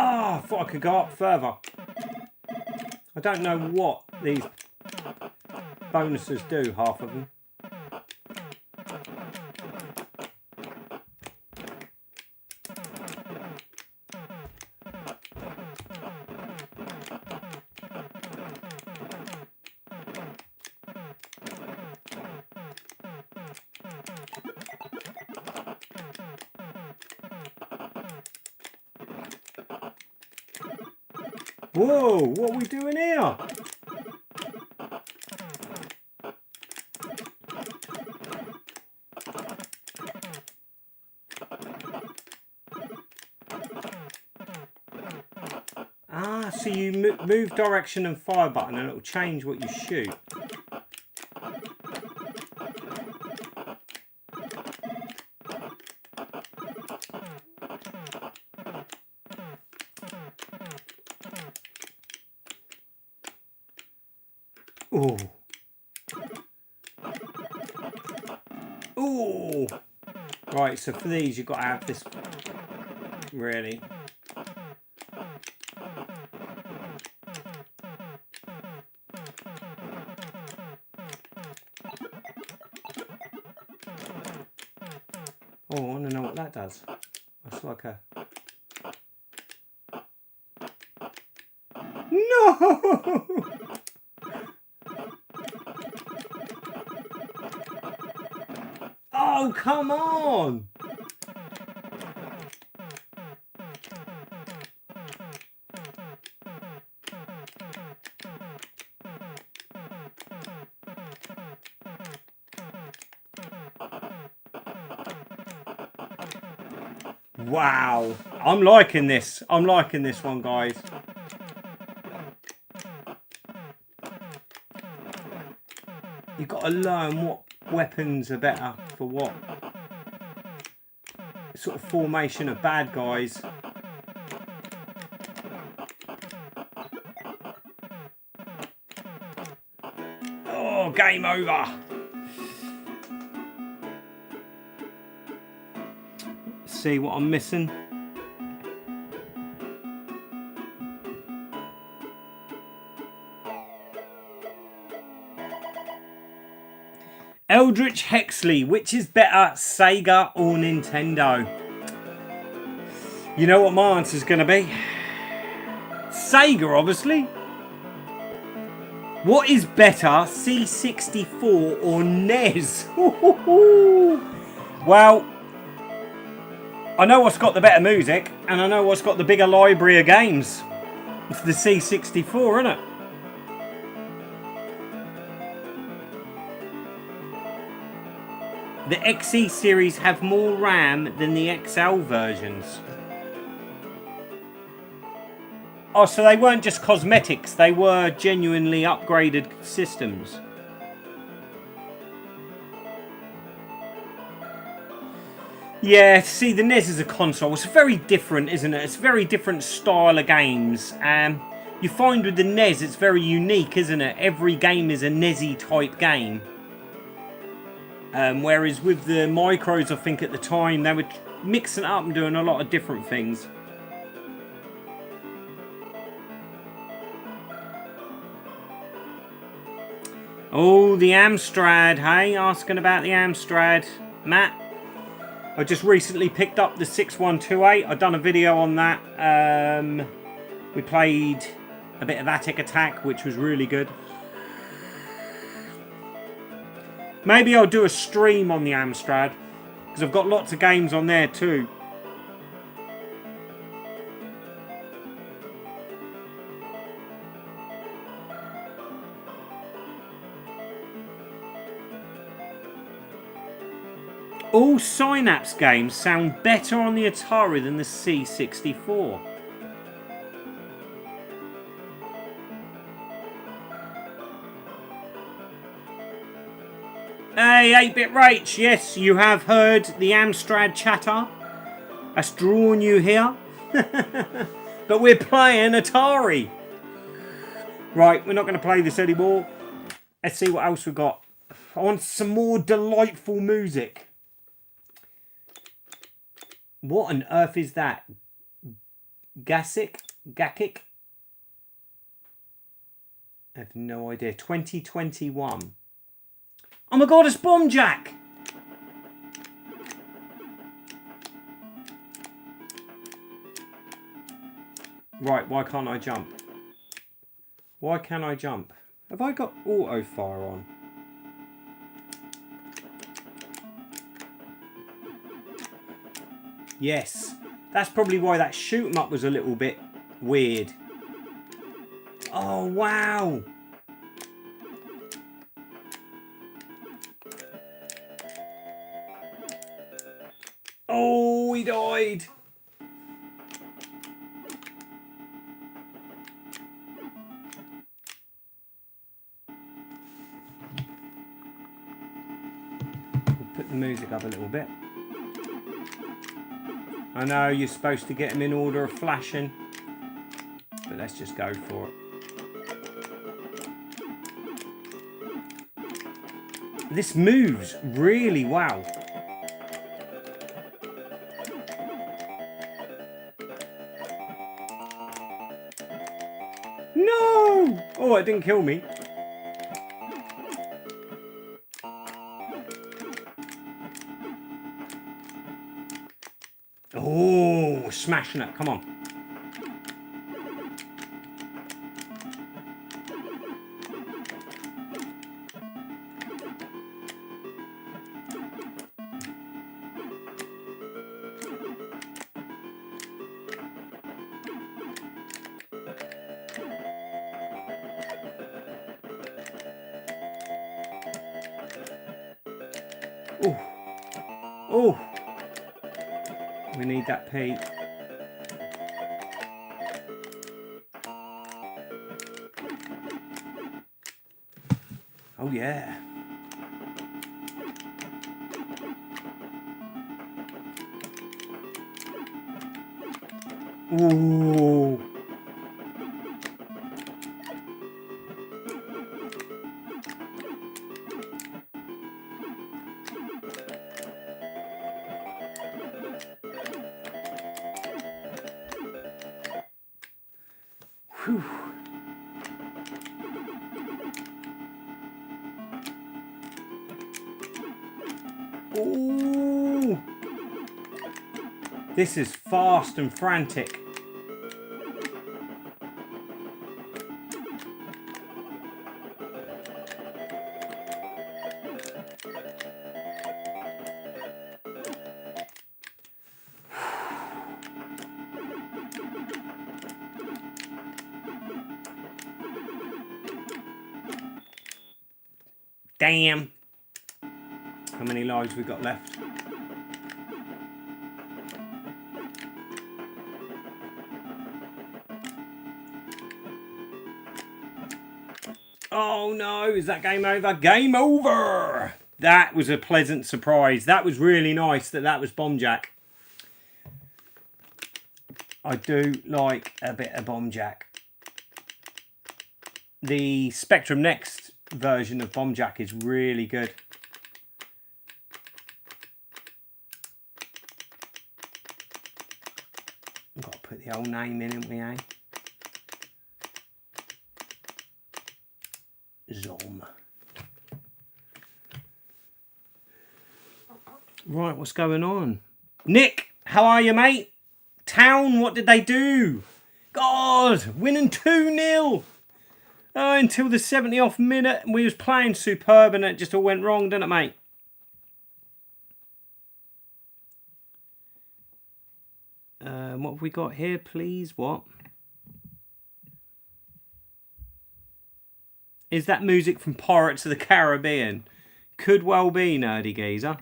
Oh, I thought I could go up further. I don't know what these bonuses do, half of them. Whoa, what are we doing here? Ah, so you move direction and fire button and it'll change what you shoot. Oh. Oh. Right, so for these you've got to have this really. Oh, I want to know what that does. That's like a... No! Oh, come on! Wow, I'm liking this. I'm liking this one, guys. You've got to learn what weapons are better for what sort of formation of bad guys. Oh, game over. See what I'm missing. Eldritch Hexley, which is better, Sega or Nintendo? You know what my answer's going to be? Sega, obviously. What is better, C64 or NES? Well, I know what's got the better music, and I know what's got the bigger library of games. It's the C64, isn't it? The XE series have more RAM than the XL versions. Oh, so they weren't just cosmetics, they were genuinely upgraded systems. Yeah, see, the NES is a console. It's very different, isn't it? It's a very different style of games. You find with the NES, it's very unique, isn't it? Every game is a NES-y type game. Whereas with the micros, I think at the time, they were mixing it up and doing a lot of different things. Oh, the Amstrad, hey? Asking about the Amstrad. Matt? I just recently picked up the 6128. I've done a video on that. We played a bit of Attic Attack, which was really good. Maybe I'll do a stream on the Amstrad, because I've got lots of games on there too. All Synapse games sound better on the Atari than the C64. Hey, 8-Bit Rach, yes, you have heard the Amstrad chatter. That's drawn you here. But we're playing Atari. Right, we're not going to play this anymore. Let's see what else we've got. I want some more delightful music. What on earth is that? Gasic? Gakic? I have no idea. 2021. Oh my god, it's Bomb Jack! Right, why can't I jump? Why can't I jump? Have I got auto fire on? Yes. That's probably why that shoot 'em up was a little bit weird. Oh, wow. Oh, he died. We'll put the music up a little bit. I know you're supposed to get them in order of flashing, but let's just go for it. This moves really well. No! Oh, it didn't kill me. Oh, smashing it. Come on. Oh. Oh. We need that P. Oh, yeah. Ooh. Whew. Ooh. This is fast and frantic. Damn. How many lives we got left? Oh no, is that game over? Game over! That was a pleasant surprise. That was really nice that was Bomb Jack. I do like a bit of Bomb Jack. The Spectrum Next version of Bomb Jack is really good. I've got to put the old name in, haven't we, eh? Zom. Right, what's going on? Nick, how are you, mate? Town, what did they do? God, winning 2-0. Oh, until the 70th minute, we was playing superb and it just all went wrong, didn't it, mate? What have we got here, please? What? Is that music from Pirates of the Caribbean? Could well be, Nerdy Geezer.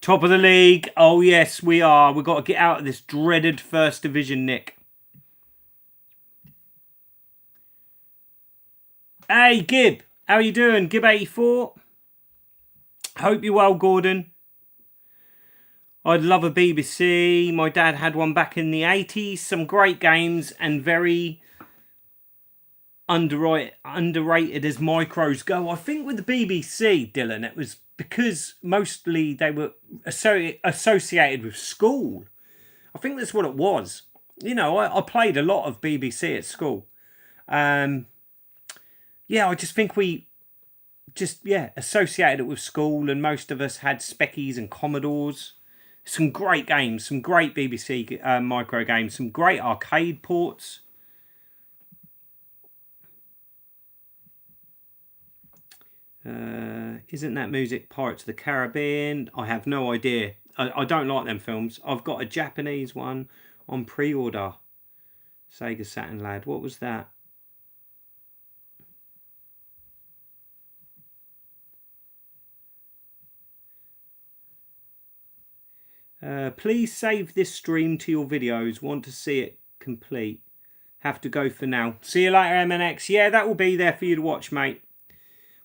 Top of the league. Oh, yes, we are. We've got to get out of this dreaded first division, Nick. Hey, Gib. How you doing? Gib84. Hope you're well, Gordon. I'd love a BBC. My dad had one back in the 80s. Some great games and very underrated as micros go. I think with the BBC, Dylan, it was because mostly they were associated with school. I think that's what it was. You know, I played a lot of BBC at school. Yeah, I just think we associated it with school, and most of us had Speckies and Commodores. Some great games, some great BBC micro games, some great arcade ports. Isn't that music Pirates of the Caribbean? I have no idea. I don't like them films. I've got a Japanese one on pre-order. Sega Saturn Lad. What was that? Please save this stream to your videos. Want to see it complete. Have to go for now. See you later, MNX. Yeah, that will be there for you to watch, mate.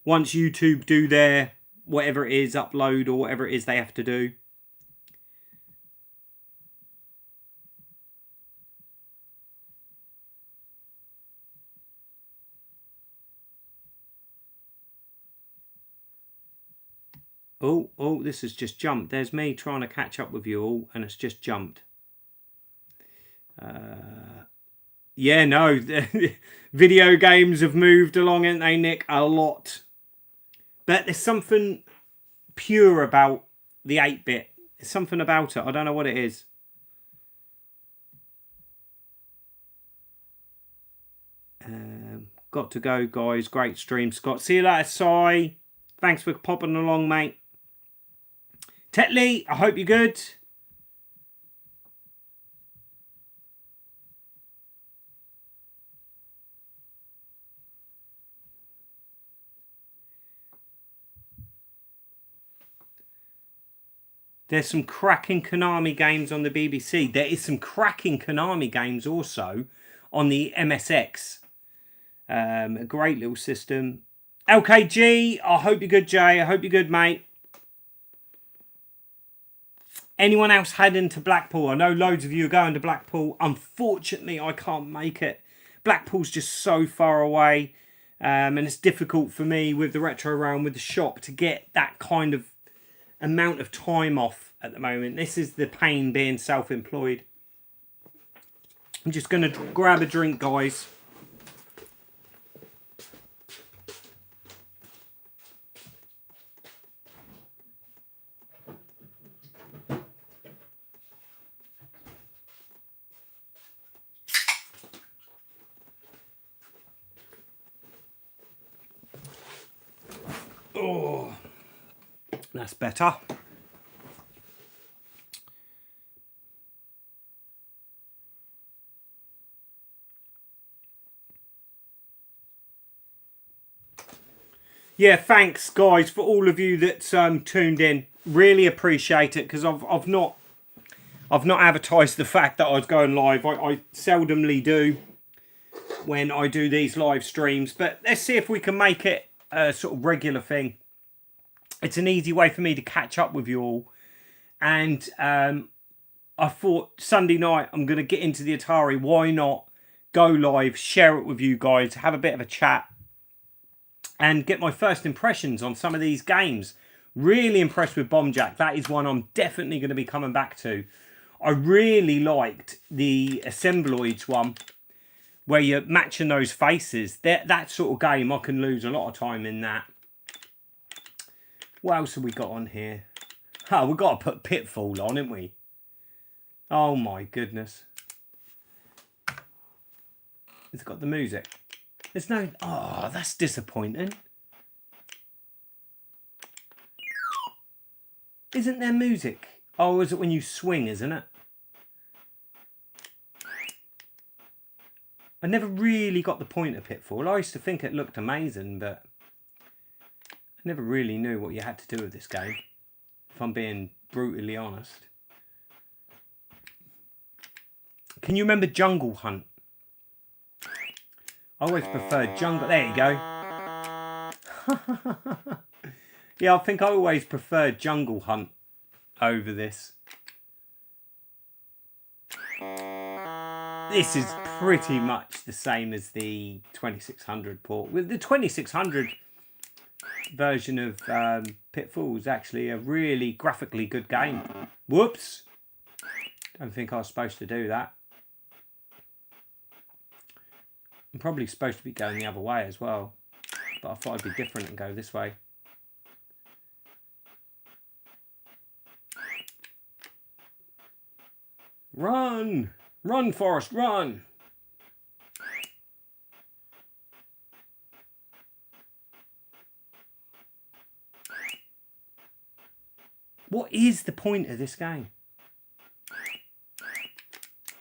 Once YouTube do their whatever it is, upload or whatever it is they have to do. Oh, this has just jumped. There's me trying to catch up with you all, and it's just jumped. Yeah, no. Video games have moved along, haven't they, Nick? A lot. But there's something pure about the 8-bit. There's something about it. I don't know what it is. Got to go, guys. Great stream, Scott. See you later, Si. Thanks for popping along, mate. Tetley, I hope you're good. There's some cracking Konami games on the BBC. There is some cracking Konami games also on the MSX. A great little system. LKG, I hope you're good, Jay. I hope you're good, mate. Anyone else heading to Blackpool? I know loads of you are going to Blackpool. Unfortunately, I can't make it. Blackpool's just so far away. And it's difficult for me with the Retro Realm, with the shop, to get that kind of amount of time off at the moment. This is the pain being self-employed. I'm just going to grab a drink, guys. Oh, that's better. Yeah, thanks guys for all of you that tuned in. Really appreciate it, because I've not advertised the fact that I was going live. I seldomly do when I do these live streams, but let's see if we can make it a sort of regular thing. It's an easy way for me to catch up with you all, and I thought Sunday night I'm going to get into the Atari. Why not go live, share it with you guys, have a bit of a chat, and get my first impressions on some of these games. Really impressed with Bomb Jack. That is one I'm definitely going to be coming back to. I really liked the Assembloids one, where you're matching those faces. That sort of game, I can lose a lot of time in that. What else have we got on here? Oh, we've got to put Pitfall on, haven't we? Oh my goodness. It's got the music. There's no... Oh, that's disappointing. Isn't there music? Oh, is it when you swing, isn't it? I never really got the point of Pitfall. I used to think it looked amazing, but I never really knew what you had to do with this game, if I'm being brutally honest. Can you remember Jungle Hunt? I always preferred Jungle... There you go. Yeah, I think I always preferred Jungle Hunt over this. This is pretty much the same as the 2600 port. With the 2600 version of Pitfall is actually a really graphically good game. Whoops! Don't think I was supposed to do that. I'm probably supposed to be going the other way as well, but I thought I'd be different and go this way. Run! Run, Forrest, run! What is the point of this game?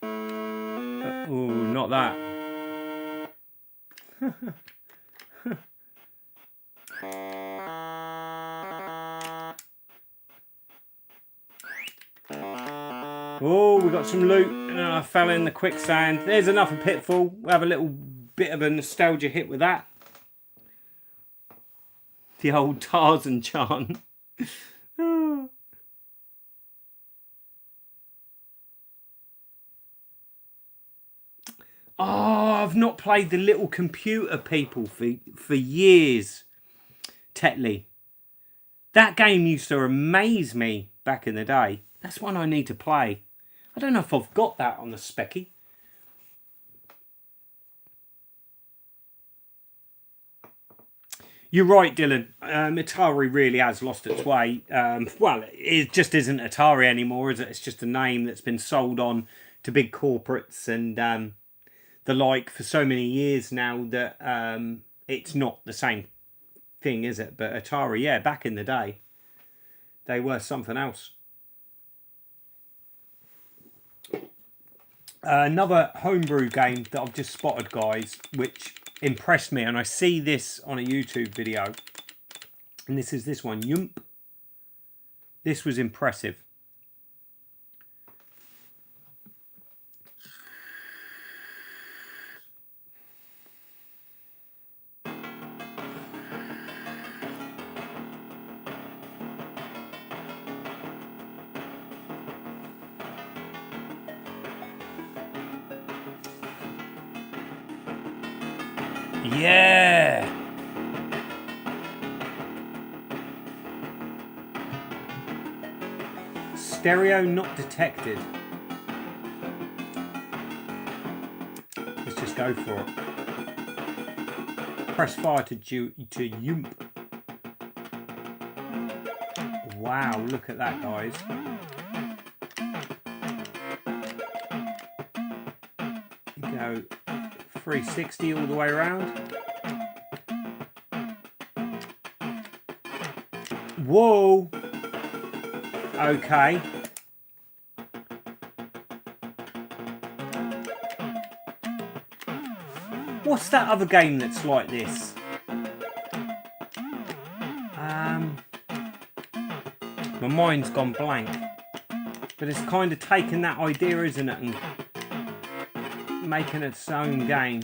Oh, not that. Oh, we got some loot. And I fell in the quicksand. There's another pitfall. We'll have a little bit of a nostalgia hit with that. The old Tarzan chant. Oh, I've not played the little computer people for years. Tetley. That game used to amaze me back in the day. That's one I need to play. I don't know if I've got that on the Specky. You're right, Dylan. Atari really has lost its way. Well, it just isn't Atari anymore, is it? It's just a name that's been sold on to big corporates and the like for so many years now that it's not the same thing, is it? But Atari, yeah, back in the day, they were something else. Another homebrew game that I've just spotted, guys, which impressed me, and I see this on a YouTube video, and this is this one, Yump. This was impressive. Yeah. Stereo not detected. Let's just go for it. Press fire to Yump. Wow, look at that, guys. Go 360 all the way around. Whoa. Okay. What's that other game that's like this? My mind's gone blank. But it's kind of taken that idea, isn't it, and making its own game.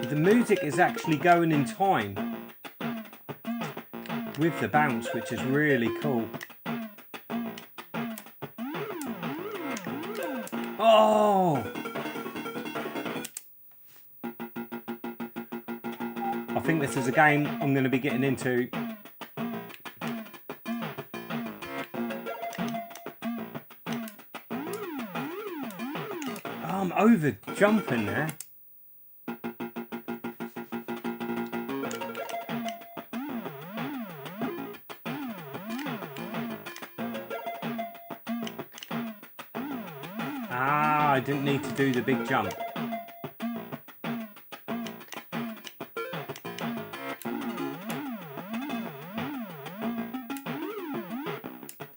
The music is actually going in time with the bounce, which is really cool. Oh! I think this is a game I'm going to be getting into. I'm over jumping there. I didn't need to do the big jump.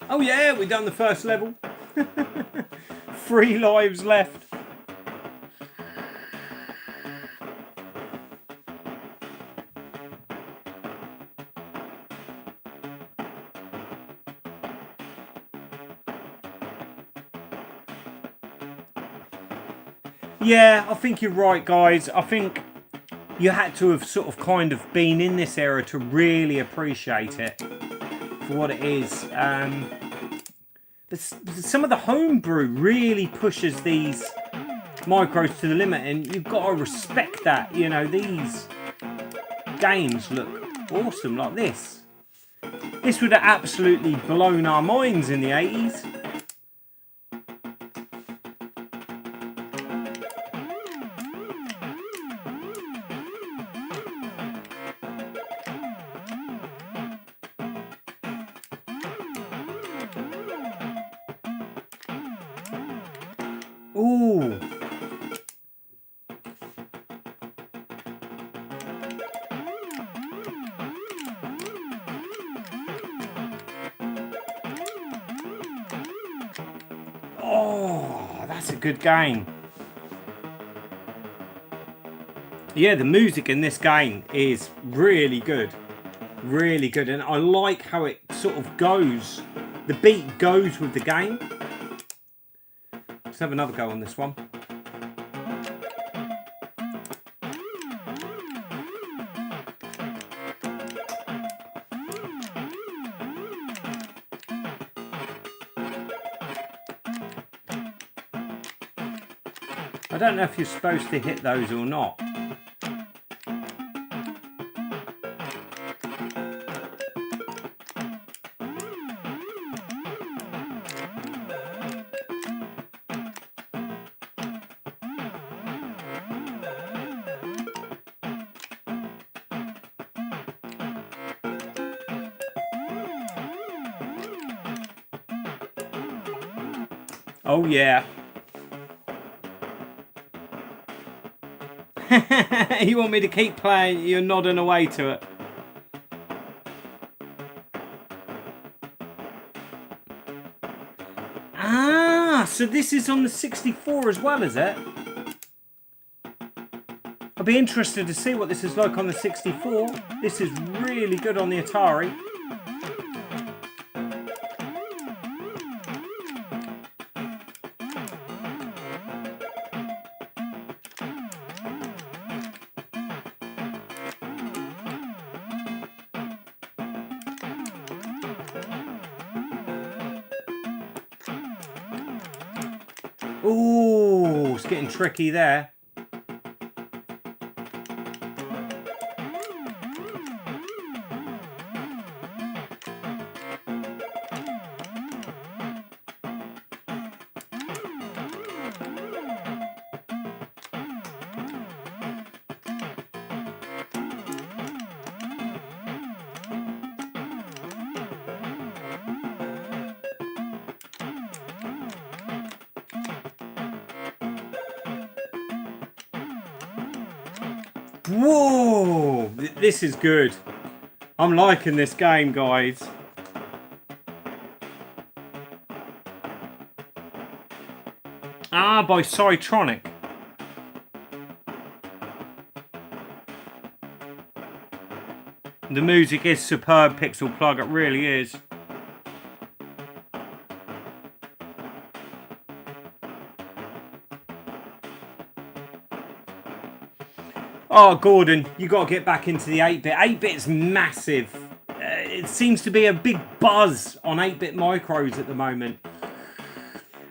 Oh yeah, we've done the first level. 3 lives left. Yeah, I think you're right, guys. I think you had to have sort of kind of been in this era to really appreciate it for what it is. But some of the homebrew really pushes these micros to the limit, and you've got to respect that. You know, these games look awesome like this. This would have absolutely blown our minds in the 80s. Ooh. That's a good game. Yeah, the music in this game is really good. Really good. And I like how it sort of goes. The beat goes with the game. Let's have another go on this one. I don't know if you're supposed to hit those or not. Oh yeah. You want me to keep playing? You're nodding away to it. Ah, so this is on the 64 as well, is it? I'd be interested to see what this is like on the 64. This is really good on the Atari. Ooh, it's getting tricky there. Whoa, this is good. I'm liking this game, guys. Ah, by Cytronic. The music is superb, Pixel Plug, it really is. Oh, Gordon, you got to get back into the 8-bit. 8-bit's massive. It seems to be a big buzz on 8-bit micros at the moment.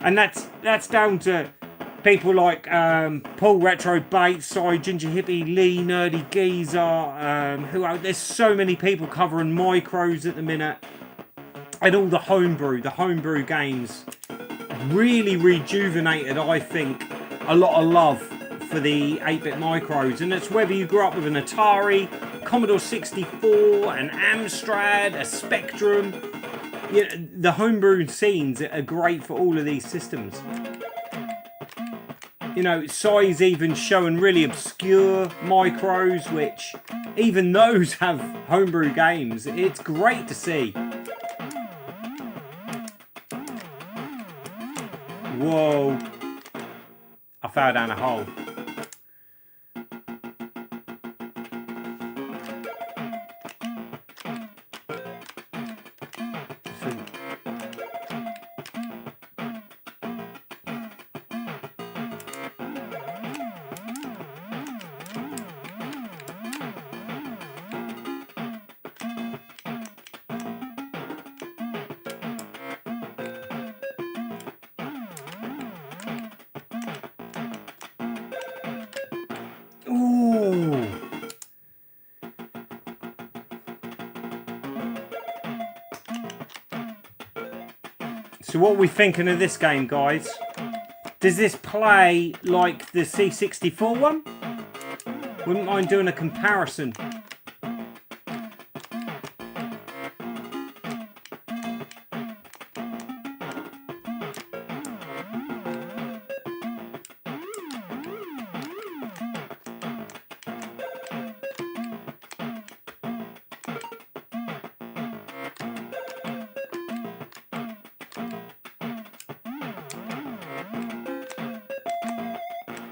And that's down to people like Paul Retro Bates, Sorry, Ginger Hippie, Lee, Nerdy Geezer, there's so many people covering micros at the minute. And all the homebrew games really rejuvenated, I think, a lot of love for the 8-bit micros, and it's whether you grew up with an Atari, Commodore 64, an Amstrad, a Spectrum. You know, the homebrew scenes are great for all of these systems. You know, Si's even showing really obscure micros, which even those have homebrew games. It's great to see. Whoa. I fell down a hole. Ooh. So what are we thinking of this game, guys? Does this play like the C64 one? Wouldn't mind doing a comparison.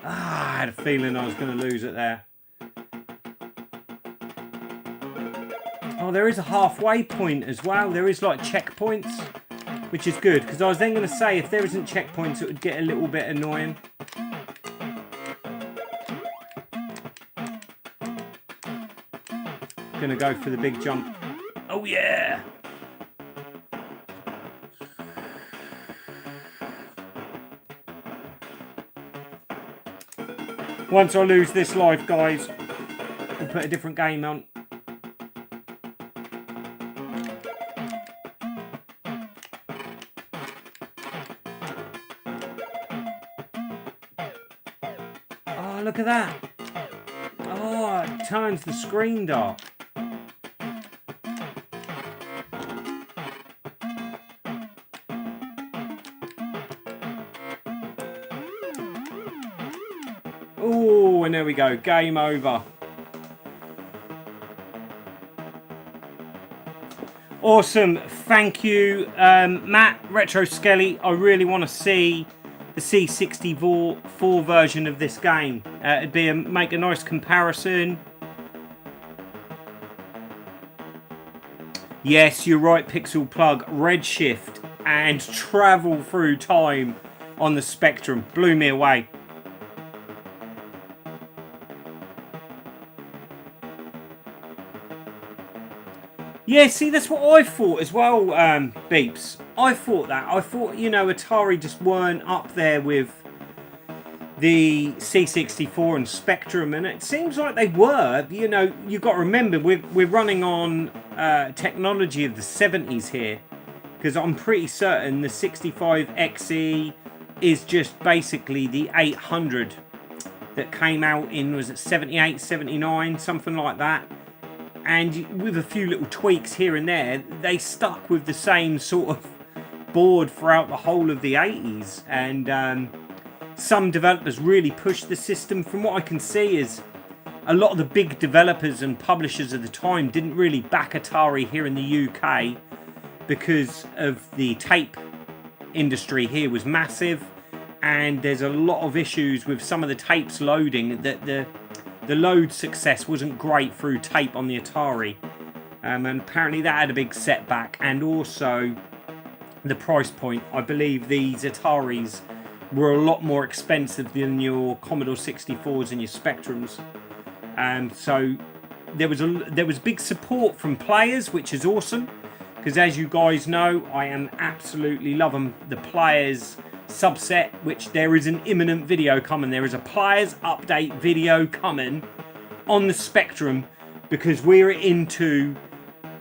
I had a feeling I was going to lose it there. Oh, there is a halfway point as well. There is like checkpoints, which is good, because I was then going to say if there isn't checkpoints it would get a little bit annoying. Gonna go for the big jump. Oh yeah! Once I lose this life, guys, I'll put a different game on. Oh, look at that! Oh, it turns the screen dark. Oh, and there we go. Game over. Awesome. Thank you, Matt, Retro Skelly. I really want to see the C64 version of this game. It'd be make a nice comparison. Yes, you're right, Pixel Plug. Redshift and travel through time on the Spectrum. Blew me away. Yeah, see, that's what I thought as well, Beeps. I thought that. I thought, you know, Atari just weren't up there with the C64 and Spectrum, and it seems like they were. You know, you've got to remember, we're running on technology of the 70s here, because I'm pretty certain the 65XE is just basically the 800 that came out in, was it 78, 79, something like that. And with a few little tweaks here and there, they stuck with the same sort of board throughout the whole of the 80s. And some developers really pushed the system. From what I can see is a lot of the big developers and publishers at the time didn't really back Atari here in the UK because of the tape industry here was massive. And there's a lot of issues with some of the tapes loading, that the load success wasn't great through tape on the Atari, and apparently that had a big setback, and also the price point. I believe these Ataris were a lot more expensive than your Commodore 64s and your Spectrums, so there was big support from players, which is awesome, because as you guys know, I am absolutely loving the players subset, which there is an imminent video coming. There is a players update video coming on the Spectrum, because we're into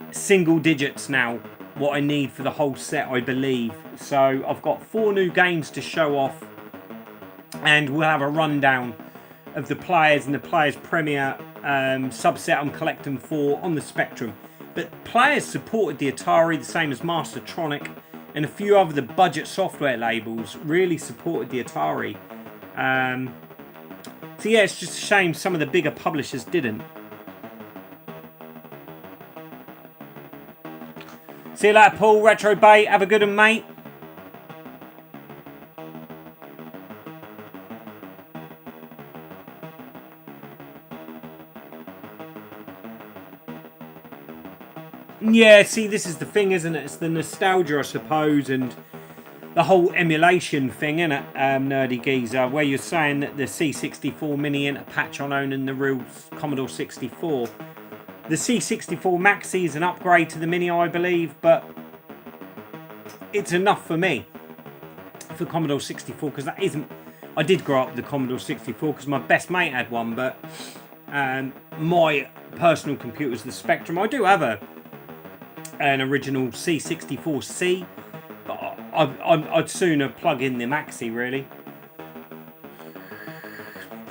single digits now, what I need for the whole set, I believe. So I've got 4 new games to show off, and we'll have a rundown of the players and the players premier subset I'm collecting for on the Spectrum. But players supported the Atari the same as Mastertronic, and a few other the budget software labels really supported the Atari. So yeah, it's just a shame some of the bigger publishers didn't. See you later, Paul. Retro Bay. Have a good one, mate. Yeah, see, this is the thing, isn't it? It's the nostalgia, I suppose, and the whole emulation thing, innit, Nerdy Geezer, where you're saying that the C64 Mini ain't a patch on owning the real Commodore 64. The C64 Maxi is an upgrade to the Mini, I believe, but it's enough for me for Commodore 64, because that isn't... I did grow up with the Commodore 64 because my best mate had one, but my personal computer is the Spectrum. I do have an original C64C, but I'd sooner plug in the Maxi, really.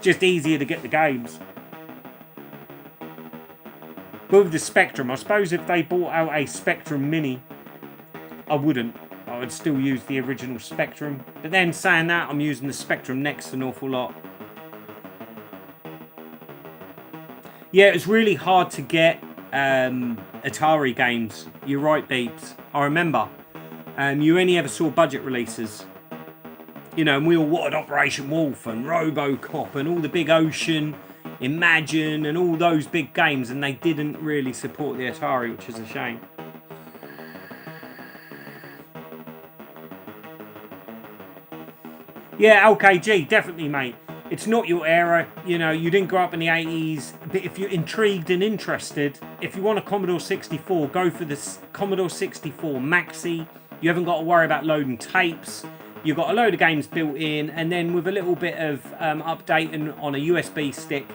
Just easier to get the games. But with the Spectrum, I suppose if they bought out a Spectrum Mini, I wouldn't. I would still use the original Spectrum. But then saying that, I'm using the Spectrum Next an awful lot. Yeah, it was really hard to get Atari games. You're right, Beeps. I remember. You only ever saw budget releases. You know, and we all wanted Operation Wolf and RoboCop and all the big Ocean, Imagine and all those big games, and they didn't really support the Atari, which is a shame. Yeah, LKG, definitely, mate. It's not your era, you know, you didn't grow up in the 80s, but if you're intrigued and interested, if you want a Commodore 64, go for the Commodore 64 Maxi. You haven't got to worry about loading tapes. You've got a load of games built in, and then with a little bit of updating on a USB stick,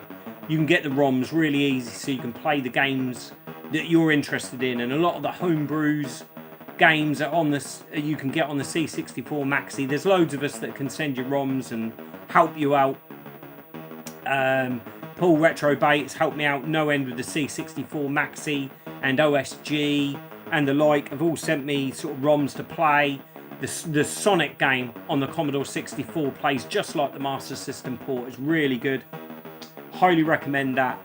you can get the ROMs really easy so you can play the games that you're interested in. And a lot of the homebrews games are on this, you can get on the C64 Maxi. There's loads of us that can send you ROMs and help you out. Paul Retro Bates helped me out no end with the C64 Maxi, and OSG and the like have all sent me sort of ROMs to play. The Sonic game on the Commodore 64 plays just like the Master System port. It's really good. Highly recommend that.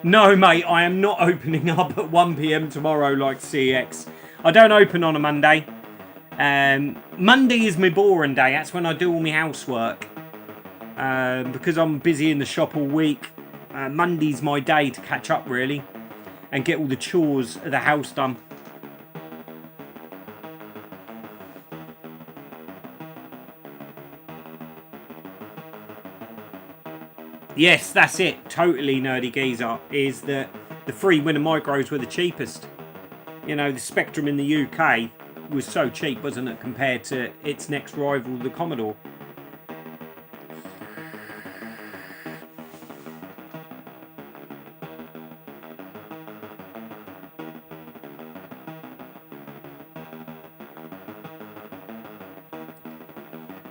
No, mate, I am not opening up at 1 PM tomorrow like CX. I don't open on a Monday. Monday is my boring day. That's when I do all my housework. Because I'm busy in the shop all week. Monday's my day to catch up, really, and get all the chores of the house done. Yes, that's it. Totally nerdy geezer. Is that the free Winner Micros were the cheapest. You know, the Spectrum in the UK was so cheap, wasn't it, compared to its next rival, the Commodore.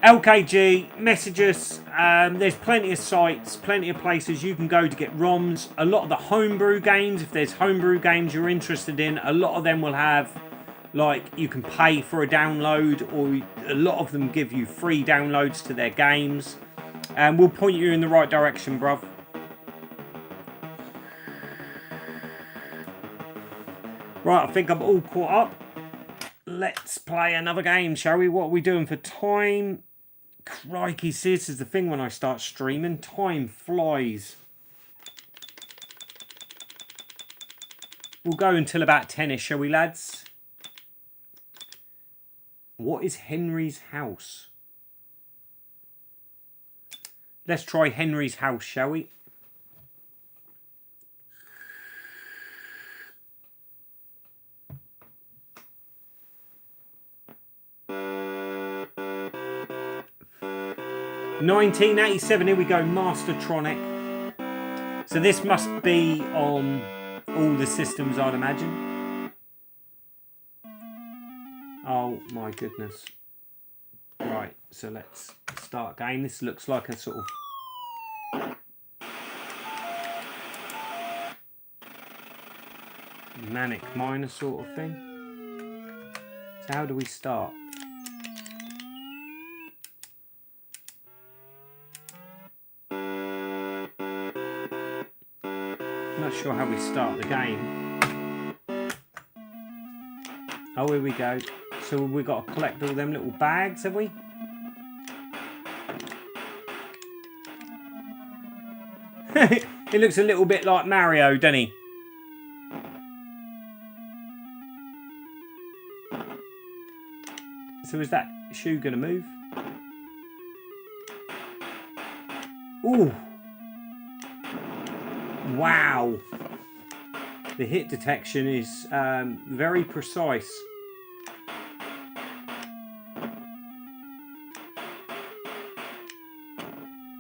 LKG, message us. There's plenty of sites, plenty of places you can go to get ROMs. A lot of the homebrew games, if there's homebrew games you're interested in, a lot of them will have, like, you can pay for a download, or a lot of them give you free downloads to their games. And we'll point you in the right direction, bruv. Right, I think I'm all caught up. Let's play another game, shall we? What are we doing for time? Crikey, see, this is the thing when I start streaming. Time flies. We'll go until about 10ish, shall we, lads? What is Henry's house? Let's try Henry's house, shall we? (1987), here we go, Mastertronic. So this must be on all the systems, I'd imagine. Oh my goodness. Right, so let's start game. This looks like a sort of manic miner sort of thing. So how do we start? Not sure how we start the game. Oh, here we go. So we've got to collect all them little bags, have we? It looks a little bit like Mario, doesn't he? So is that shoe going to move? Ooh. Wow. The hit detection is very precise.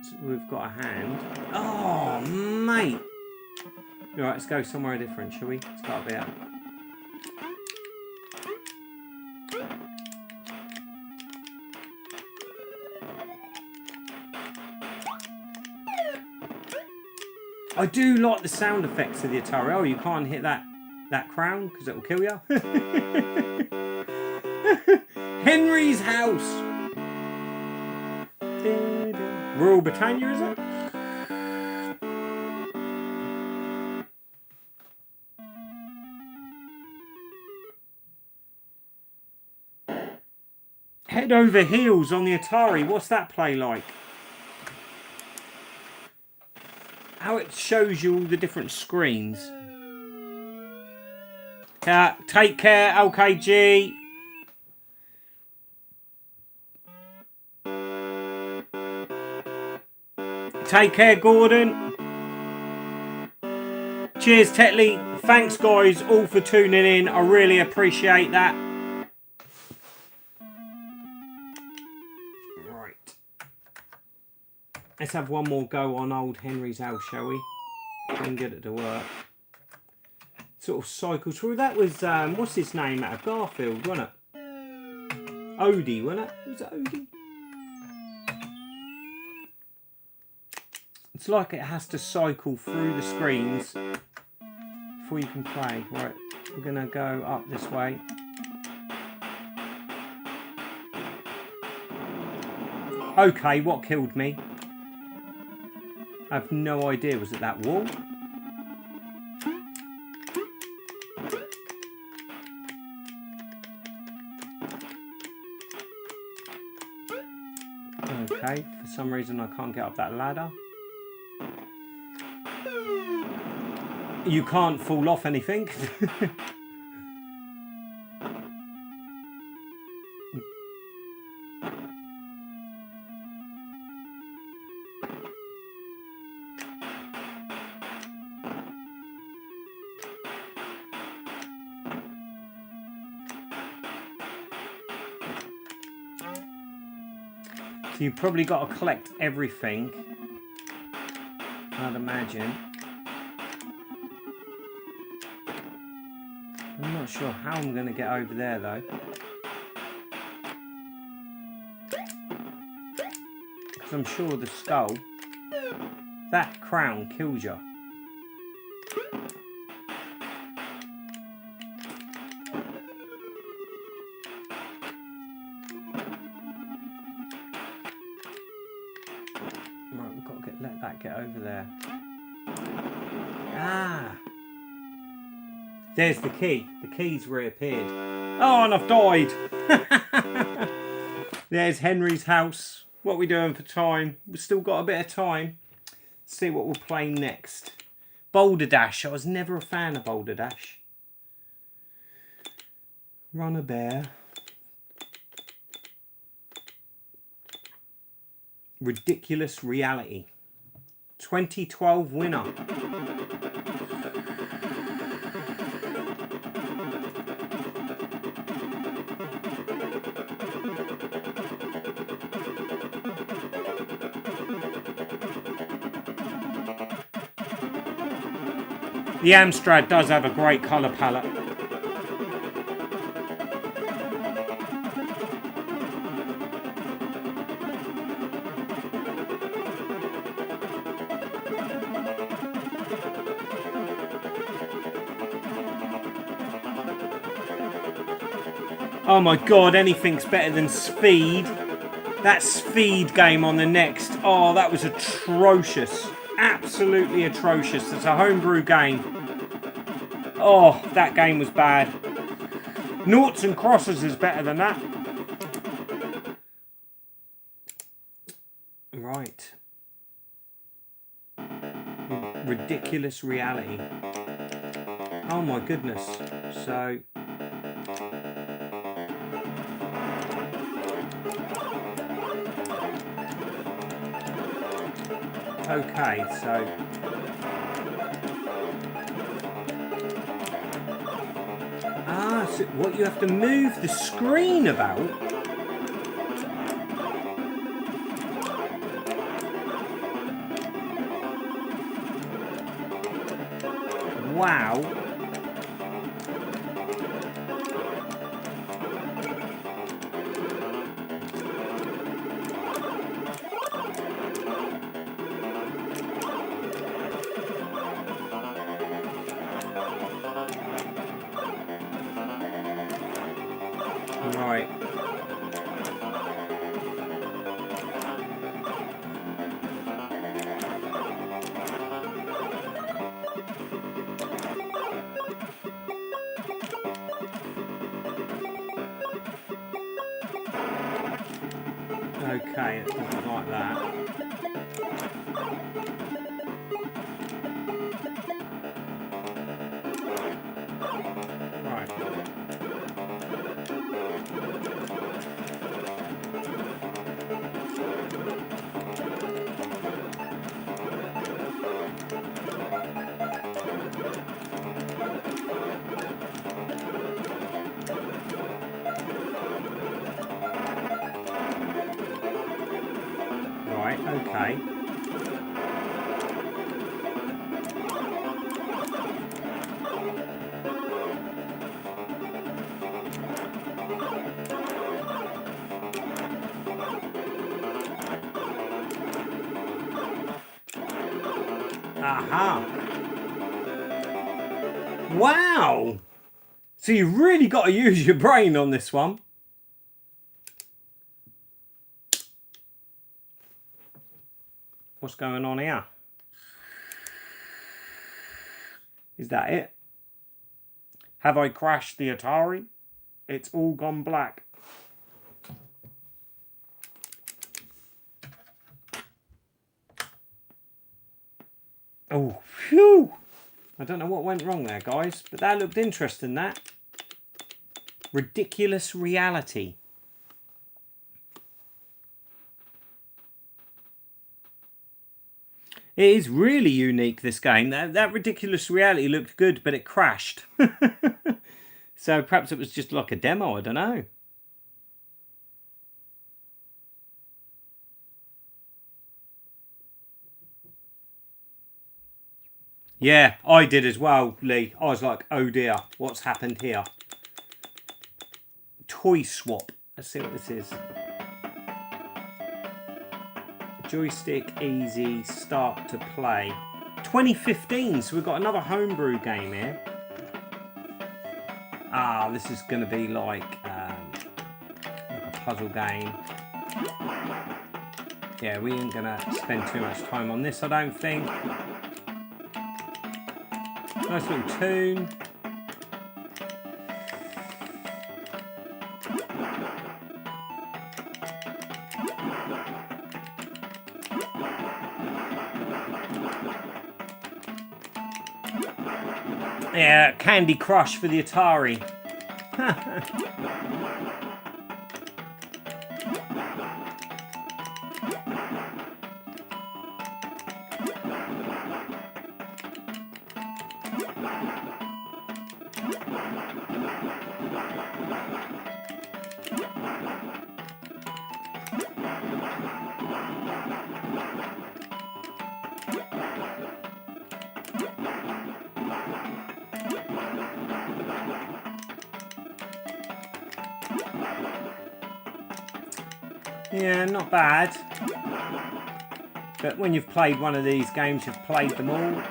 So we've got a hand. Oh, mate. All right, let's go somewhere different, shall we? It's got to be out. I do like the sound effects of the Atari. Oh, you can't hit that crown because it will kill you. Henry's house. Royal Britannia, is it? Head Over Heels on the Atari. What's that play like? How it shows you all the different screens. Take care, LKG. Take care, Gordon. Cheers, Tetley. Thanks, guys, all for tuning in. I really appreciate that. Right. Let's have one more go on old Henry's house, shall we? Try and get it to work. Sort of cycle through. That was, what's his name out of Garfield, wasn't it? Odie, wasn't it? Was it Odie? It's like it has to cycle through the screens before you can play. Right, we're going to go up this way. Okay, what killed me? I have no idea. Was it that wall? Okay, for some reason I can't get up that ladder. You can't fall off anything. So you've probably got to collect everything, I'd imagine. I'm not sure how I'm going to get over there though. Because I'm sure the skull, that crown kills you. Right, we've got to let that get over there. Ah! There's the key. The key's reappeared. Oh, and I've died. There's Henry's house. What are we doing for time? We've still got a bit of time. Let's see what we'll play next. Boulder Dash. I was never a fan of Boulder Dash. Run a Bear. Ridiculous Reality. 2012 winner. The Amstrad does have a great colour palette. Oh my god, anything's better than Speed. That Speed game on the next. Oh, that was atrocious. Absolutely atrocious. It's a homebrew game. Oh, that game was bad. Noughts and Crosses is better than that. Right. Ridiculous Reality. Oh my goodness. So... okay, so... ah, so what, you have to move the screen about? Wow. Right. Okay, it doesn't like that. Right. Right, okay. Aha. Wow. So you've really got to use your brain on this one. What's going on here? Is that it? Have I crashed the Atari? It's all gone black. Oh, phew! I don't know what went wrong there, guys, but that looked interesting, that. Ridiculous Reality. It is really unique, this game. That Ridiculous Reality looked good, but it crashed. So perhaps it was just like a demo, I don't know. Yeah, I did as well, Lee. I was like, oh dear, what's happened here? Toy swap. Let's see what this is. Joystick, easy, start to play. 2015, so we've got another homebrew game here. Ah, this is going to be like a puzzle game. Yeah, we ain't going to spend too much time on this, I don't think. Nice little tune. Yeah, Candy Crush for the Atari. Yeah, not bad. But when you've played one of these games, you've played them all.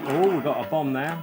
Oh, we've got a bomb there.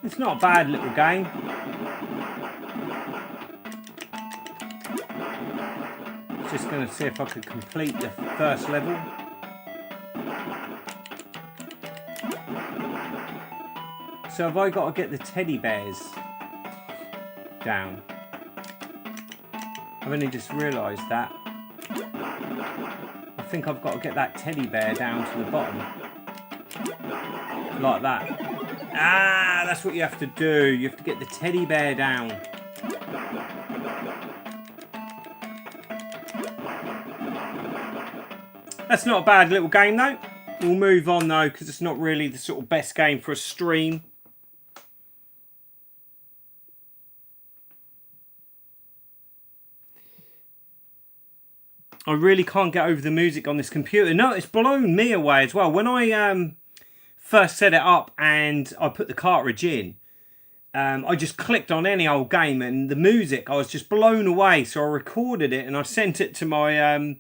It's not a bad little game. Just going to see if I could complete the first level. So have I got to get the teddy bears down? I've only just realised that. I think I've got to get that teddy bear down to the bottom. Like that. Ah, that's what you have to do. You have to get the teddy bear down. That's not a bad little game though. We'll move on though, because it's not really the sort of best game for a stream. I really can't get over the music on this computer. No, it's blown me away as well. When I first set it up and I put the cartridge in, I just clicked on any old game and the music, I was just blown away. So I recorded it and I sent it to my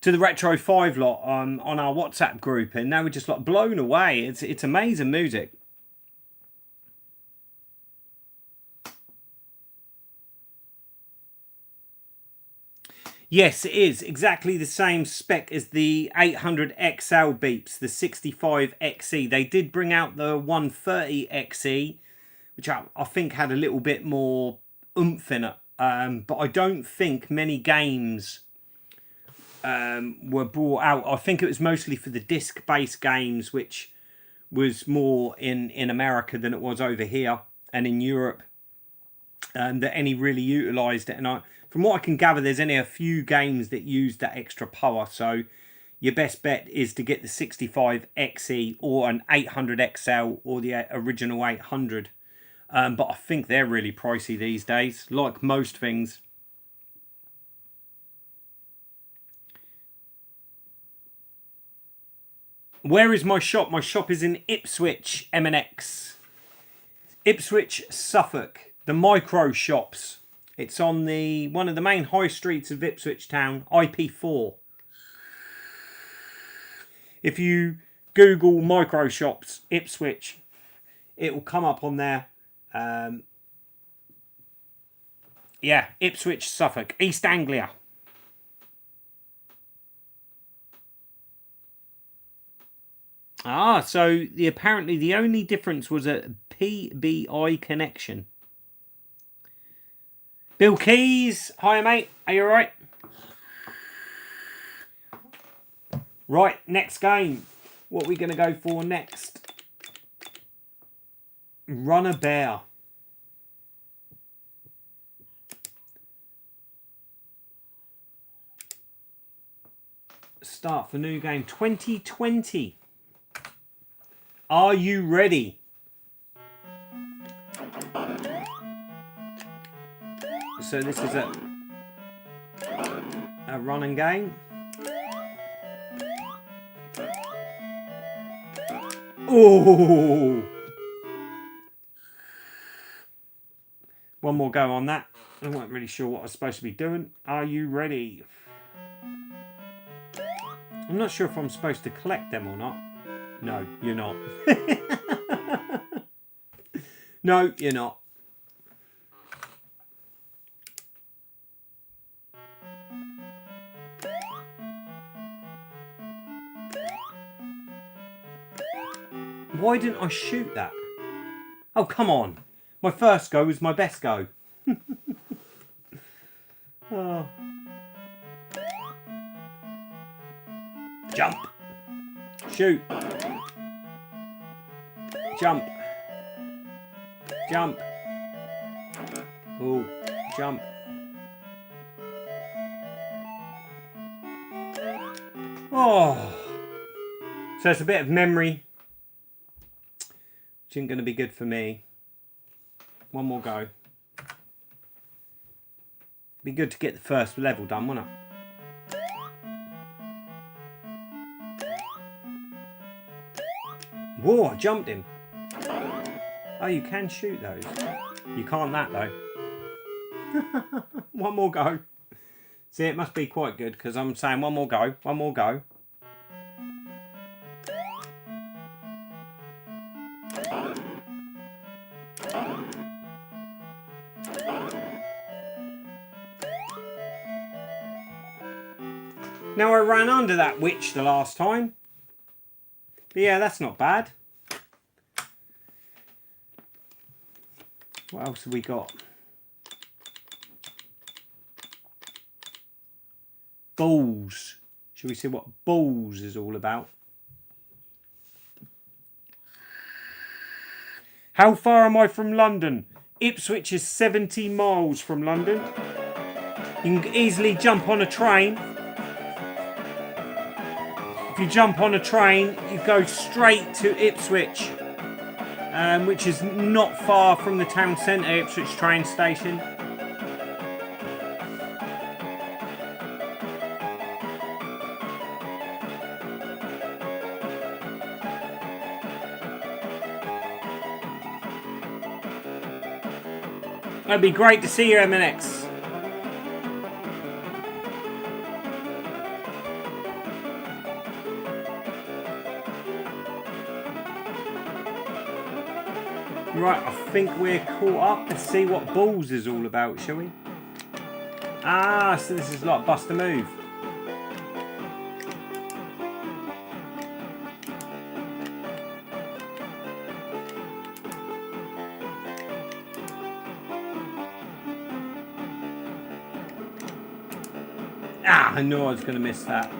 to the Retro 5 lot on our WhatsApp group, and they were just like blown away. It's amazing music. Yes, it is exactly the same spec as the 800 XL beeps, the 65 XE. They did bring out the 130 XE, which I think had a little bit more oomph in it. But I don't think many games were brought out. I think it was mostly for the disc-based games, which was more in America than it was over here and in Europe, that any really utilised it. And from what I can gather, there's only a few games that use that extra power. So your best bet is to get the 65 XE or an 800 XL or the original 800. But I think they're really pricey these days, like most things. Where is my shop? My shop is in Ipswich, M&X. Ipswich, Suffolk. The micro shops. It's on one of the main high streets of Ipswich town, IP4. If you Google micro shops, Ipswich, it will come up on there. Yeah, Ipswich, Suffolk, East Anglia. Ah, so apparently the only difference was a PBI connection. Bill Keys, hi mate, are you alright? Right, next game. What are we going to go for next? Run a Bear. Start for new game 2020. Are you ready? So this is a running game. Oh! One more go on that. I wasn't really sure what I was supposed to be doing. Are you ready? I'm not sure if I'm supposed to collect them or not. No, you're not. No, you're not. Why didn't I shoot that? Oh, come on. My first go was my best go. Oh. Jump. Shoot. Jump. Jump. Oh, jump. Oh. So it's a bit of memory, which isn't going to be good for me. One more go. Be good to get the first level done, wouldn't it? Whoa, I jumped him. Oh, you can shoot those. You can't that, though. One more go. See, it must be quite good, because I'm saying one more go. One more go. Now, I ran under that witch the last time. But yeah, that's not bad. What else have we got? Balls. Shall we see what balls is all about? How far am I from London? Ipswich is 70 miles from London. You can easily jump on a train. If you jump on a train, you go straight to Ipswich, which is not far from the town centre, Ipswich train station. It'd be great to see you, MNX. Right, I think we're caught up. Let's see what balls is all about, shall we? Ah, so this is like Bust a Move. Ah, I knew I was going to miss that.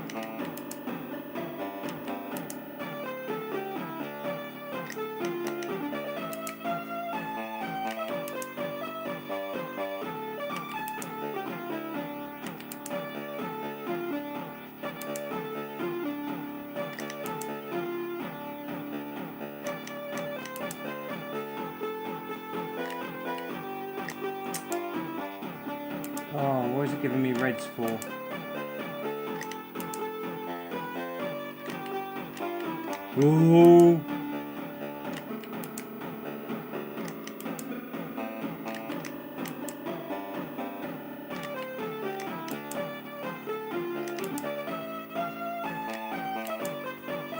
Oh, what is it giving me reds for? Ooh.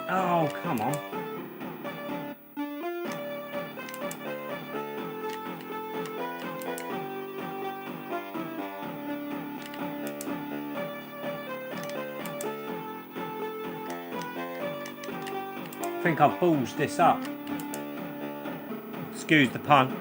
Oh, come on. I think I've ballsed this up. Excuse the pun.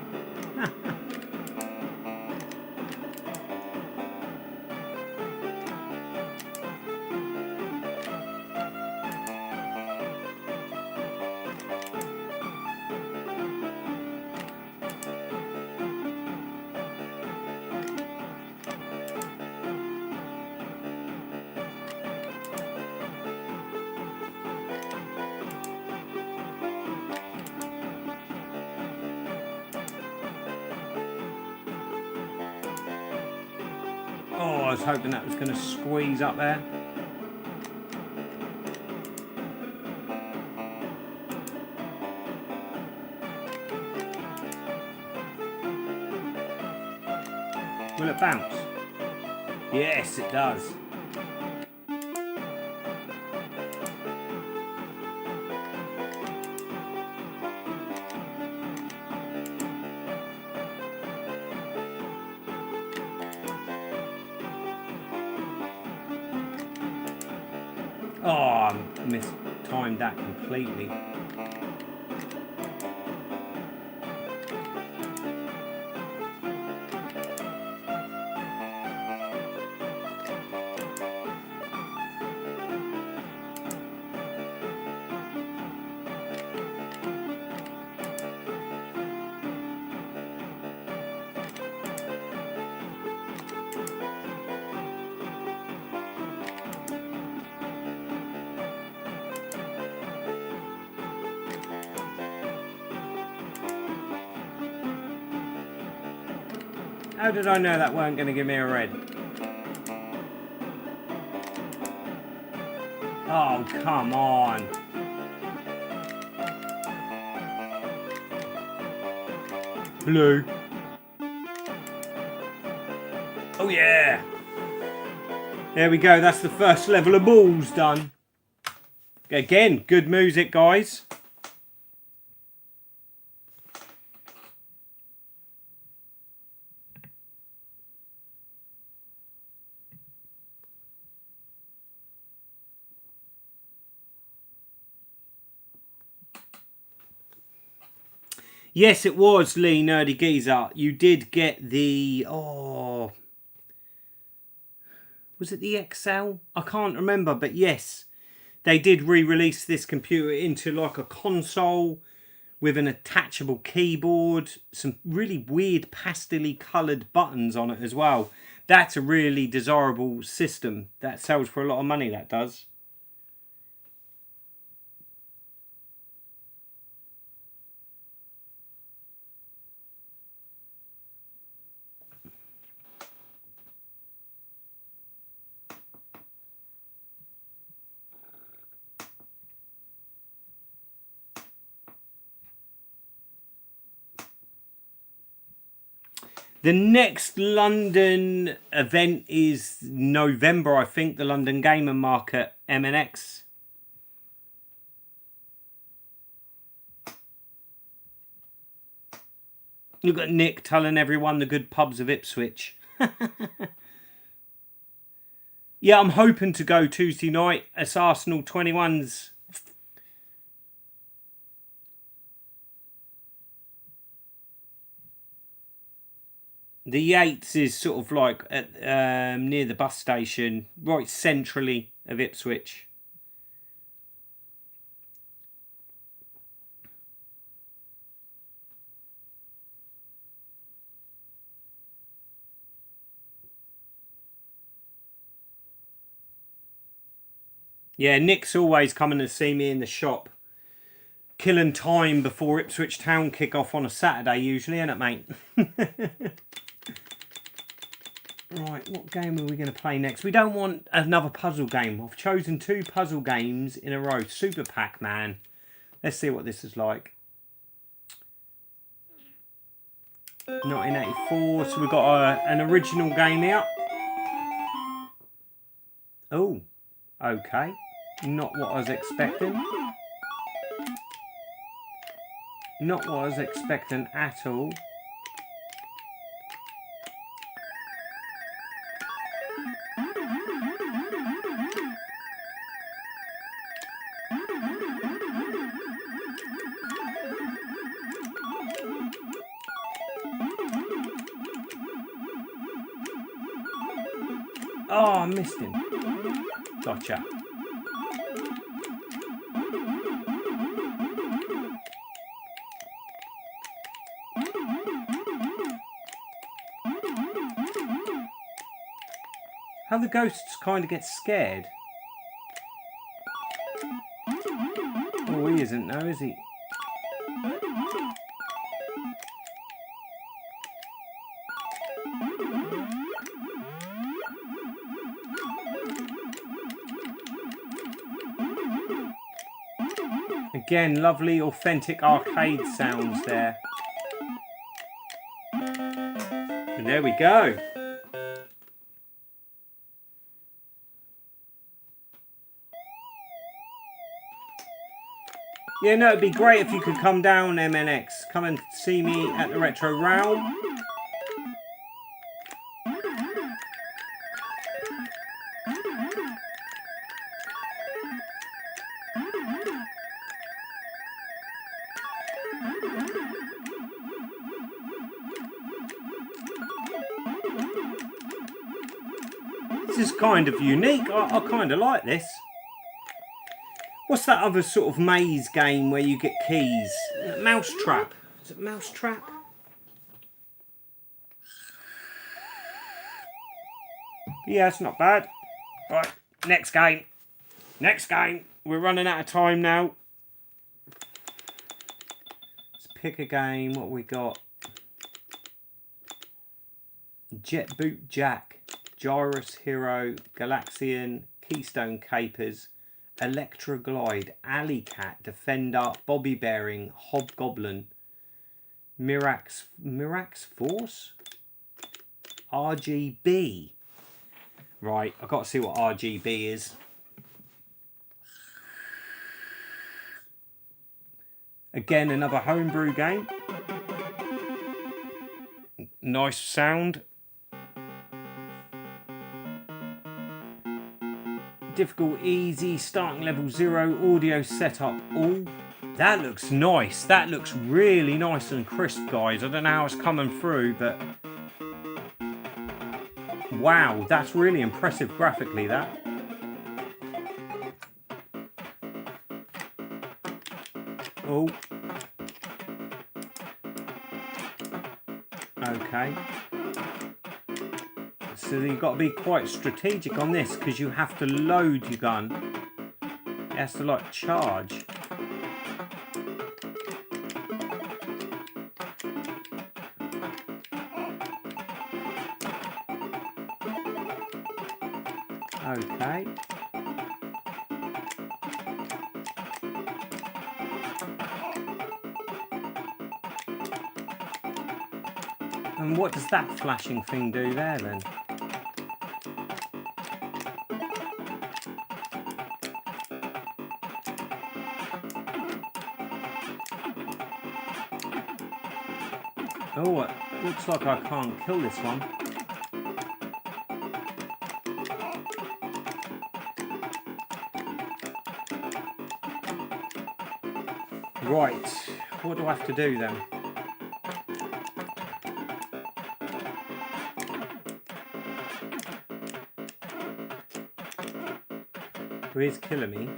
Oh, I was hoping that was going to squeeze up there. Will it bounce? Yes, it does. Oh, I mistimed that completely. How did I know that weren't going to give me a red? Oh, come on. Blue. Oh, yeah. There we go. That's the first level of balls done. Again, good music, guys. Yes, it was Lee Nerdy Geezer. You did get the... Oh... Was it the XL? I can't remember, but yes, they did re-release this computer into like a console with an attachable keyboard, some really weird pastel-y coloured buttons on it as well. That's a really desirable system. That sells for a lot of money, that does. The next London event is November, I think, the London Gamer Market, MNX. Look at Nick telling everyone the good pubs of Ipswich. Yeah, I'm hoping to go Tuesday night. It's Arsenal 21's. The Yates is sort of like at, near the bus station, right centrally of Ipswich. Yeah, Nick's always coming to see me in the shop. Killing time before Ipswich Town kick off on a Saturday usually, isn't it, mate? Right, what game are we going to play next? We don't want another puzzle game. I've chosen 2 puzzle games in a row. Super Pac Man. Let's see what this is like. 1984. So we've got an original game here. Oh, okay. Not what I was expecting. Not what I was expecting at all. Oh, I missed him. Gotcha. How the ghosts kind of get scared. Oh, he isn't though, is he? Again, lovely authentic arcade sounds there. And there we go. Yeah, no, it'd be great if you could come down, MNX. Come and see me at the Retro Realm. This is kind of unique. I kind of like this. What's that other sort of maze game where you get keys? Mousetrap. Is it Mousetrap? Yeah, it's not bad. Right, next game. Next game. We're running out of time now. Let's pick a game. What we got? Jet Boot Jack, Gyrus Hero, Galaxian, Keystone Capers, Electra Glide, Alley Cat, Defender, Bobby Bearing, Hobgoblin, Mirax Force, RGB. Right, I've got to see what RGB is. Again, another homebrew game. Nice sound. Difficult, easy, starting level 0, audio setup all. That looks nice. That looks really nice and crisp, guys. I don't know how it's coming through, but Wow, that's really impressive graphically, that. Oh. Okay. So you've got to be quite strategic on this because you have to load your gun. It has to like charge. Okay. And what does that flashing thing do there then? Oh, it looks like I can't kill this one. Right, what do I have to do then? Who is killing me?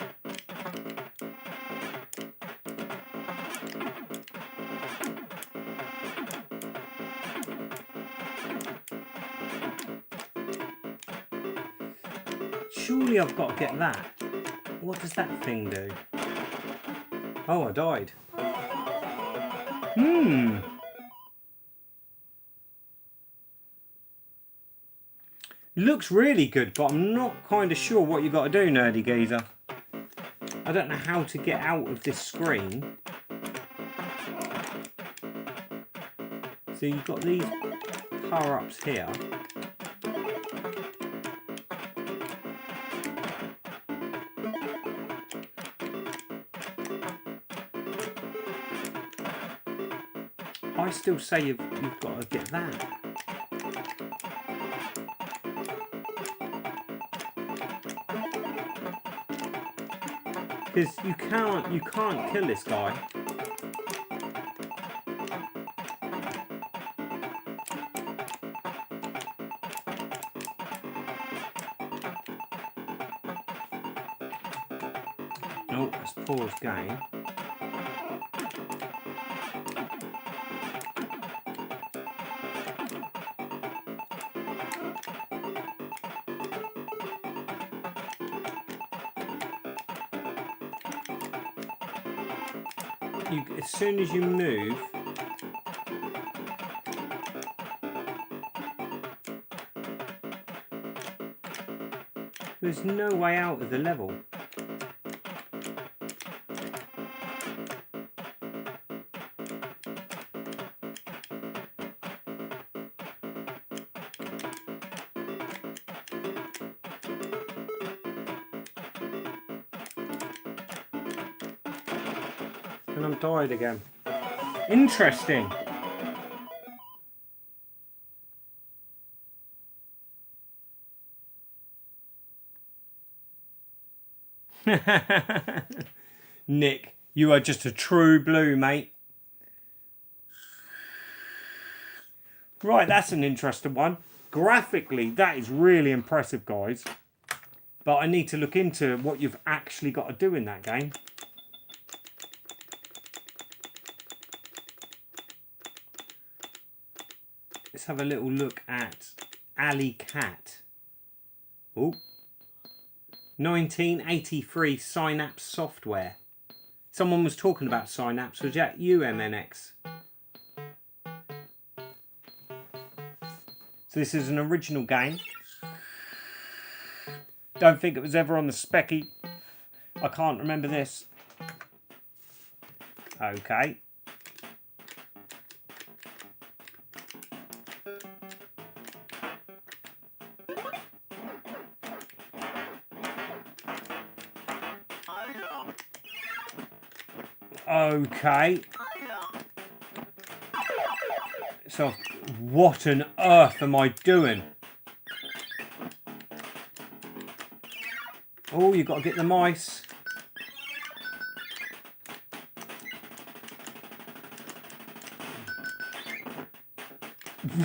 Surely I've got to get that. What does that thing do? Oh, I died. Looks really good, but I'm not kind of sure what you got to do, Nerdy Geezer. I don't know how to get out of this screen. So you've got these power-ups here. I still say you've got to get that. Because you can't kill this guy. Oh, let's pause game. As soon as you move, there's no way out of the level. And I'm died again. Interesting. Nick, you are just a true blue, mate. Right, that's an interesting one. Graphically, that is really impressive, guys. But I need to look into what you've actually got to do in that game. Let's have a little look at Alley Cat. Oh, 1983 Synapse Software. Someone was talking about Synapse. Was that you, MNX? So this is an original game. Don't think it was ever on the Specky. I can't remember this. Okay. Okay. So, what on earth am I doing? Oh, you've got to get the mice.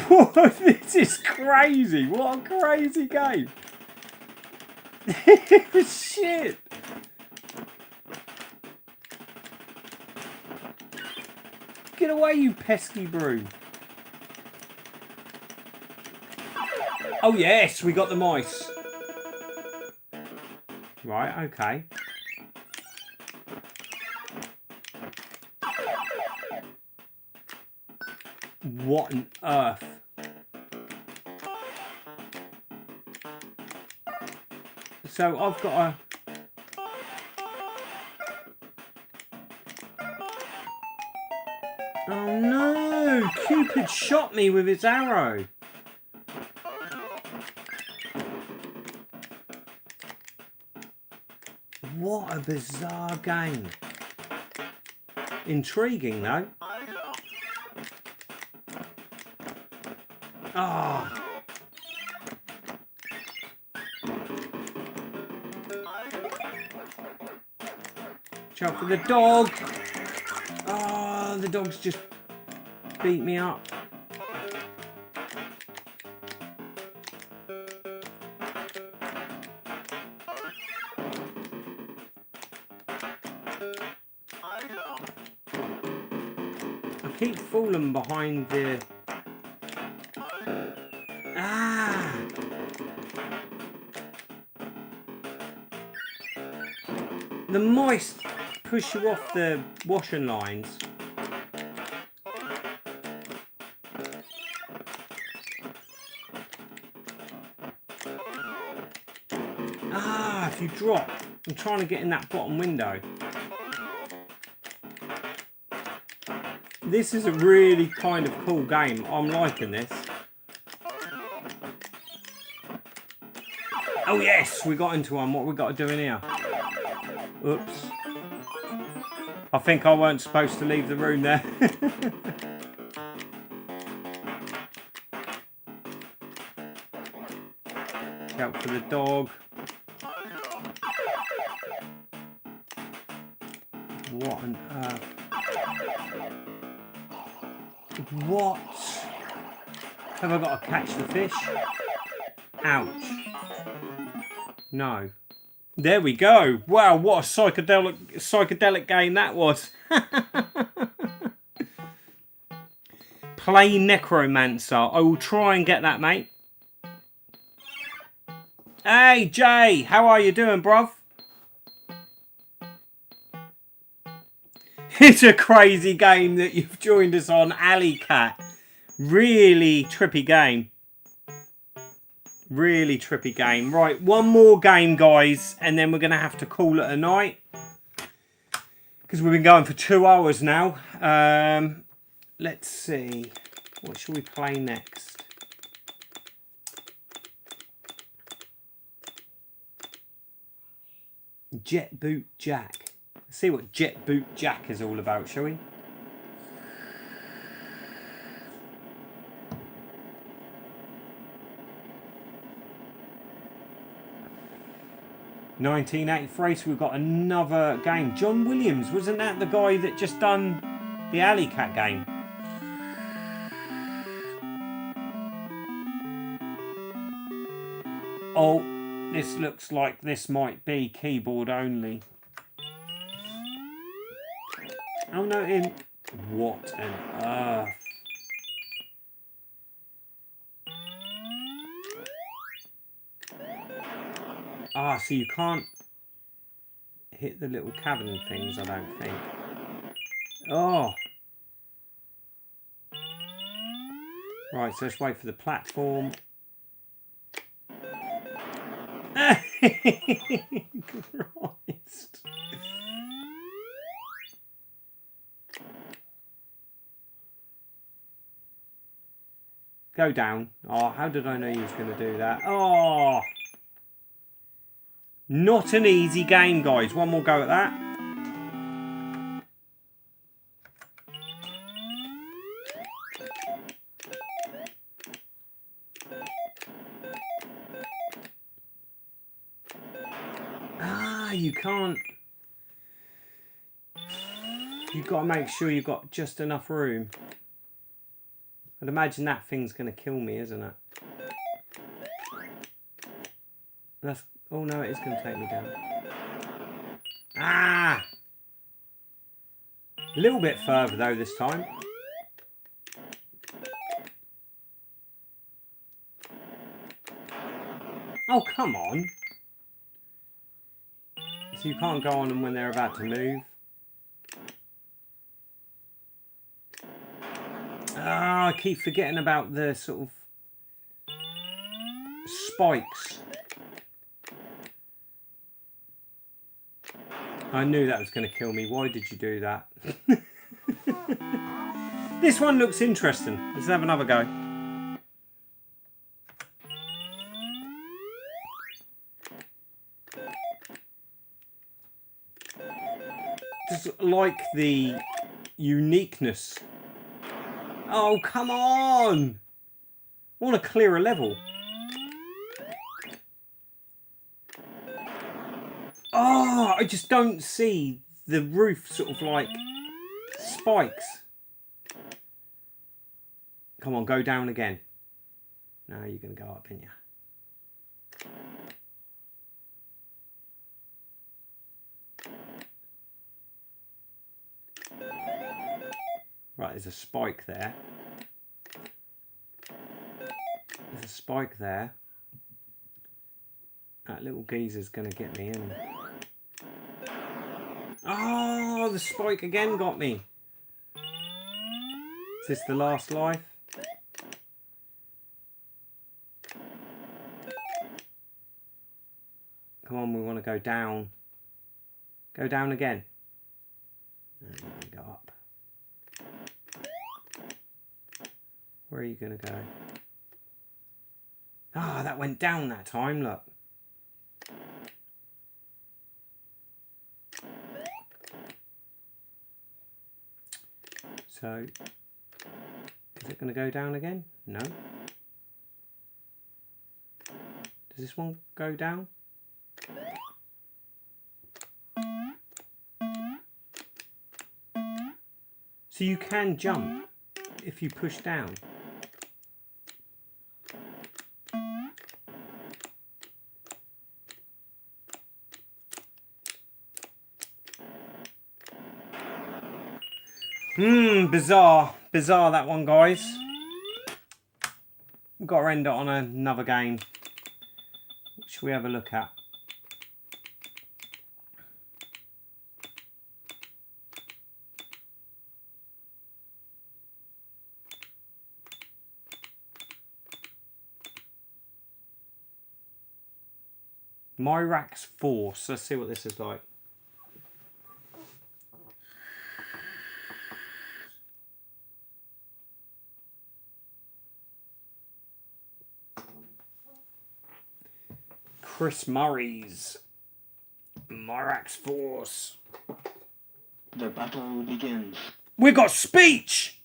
What? This is crazy. What a crazy game. Shit. Get away, you pesky broom. Oh, yes, we got the mice. Right, okay. What on earth? So I've got a... Oh no! Cupid shot me with his arrow. What a bizarre game. Intriguing though. Ah. Oh. Jump for the dog. Oh, the dog's just beat me up. I keep falling behind the... Ah! The mice push you off the washing lines. Ah, if you drop, I'm trying to get in that bottom window. This is a really kind of cool game. I'm liking this. Oh yes, we got into one. What we got to do in here? Oops. I think I weren't supposed to leave the room there. Out for the dog. What on earth? What? Have I got to catch the fish? Ouch. No. There we go. Wow, what a psychedelic game that was. Play Necromancer. I will try and get that, mate. Hey, Jay. How are you doing, bruv? It's a crazy game that you've joined us on, Alley Cat. Really trippy game. Really trippy game. Right, one more game, guys, and then we're going to have to call it a night. Because we've been going for 2 hours now. Let's see. What shall we play next? Jet Boot Jack. Let's see what Jet Boot Jack is all about, shall we? (1983), so we've got another game. John Williams, wasn't that the guy that just done the Alley Cat game? Oh, this looks like this might be keyboard only. Oh no, in... What on earth? Ah, so you can't hit the little cabin things, I don't think. Oh. Right, so let's wait for the platform. Christ. Go down. Oh, how did I know you was going to do that? Oh. Not an easy game, guys. One more go at that. Ah, you can't. You've got to make sure you've got just enough room. I'd imagine that thing's going to kill me, isn't it? That's... Oh no, it is going to take me down. Ah! A little bit further though this time. Oh, come on. So you can't go on them when they're about to move. Ah, I keep forgetting about the sort of spikes. I knew that was going to kill me. Why did you do that? This one looks interesting. Let's have another go. Just like the uniqueness. Oh, come on! I want to clear a level. Oh, I just don't see the roof sort of like spikes. Come on, go down again. No, you're going to go up, aren't you? Right, there's a spike there. There's a spike there. That little geezer's going to get me, isn't he? Oh, the spike again got me. Is this the last life? Come on, we want to go down. Go down again. And we go up. Where are you going to go? Ah, that went down that time, look. So, is it going to go down again? No. Does this one go down? So you can jump if you push down. Bizarre. Bizarre, that one, guys. We've got to end it on another game. What should we have a look at? Myrax Force. Let's see what this is like. Chris Murray's Myrax Force. The battle begins. We got speech!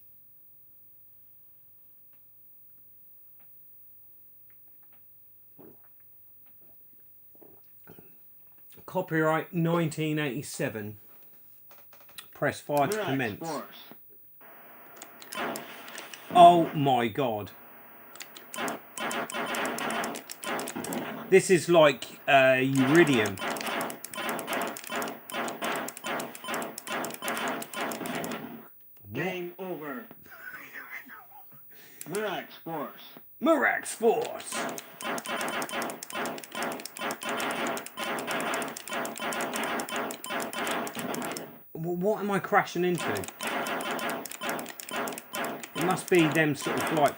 Copyright 1987. Press 5 to commence. Oh my god. This is like Uridium. Game over. Myrax Force. Myrax Force. What am I crashing into? It must be them sort of like...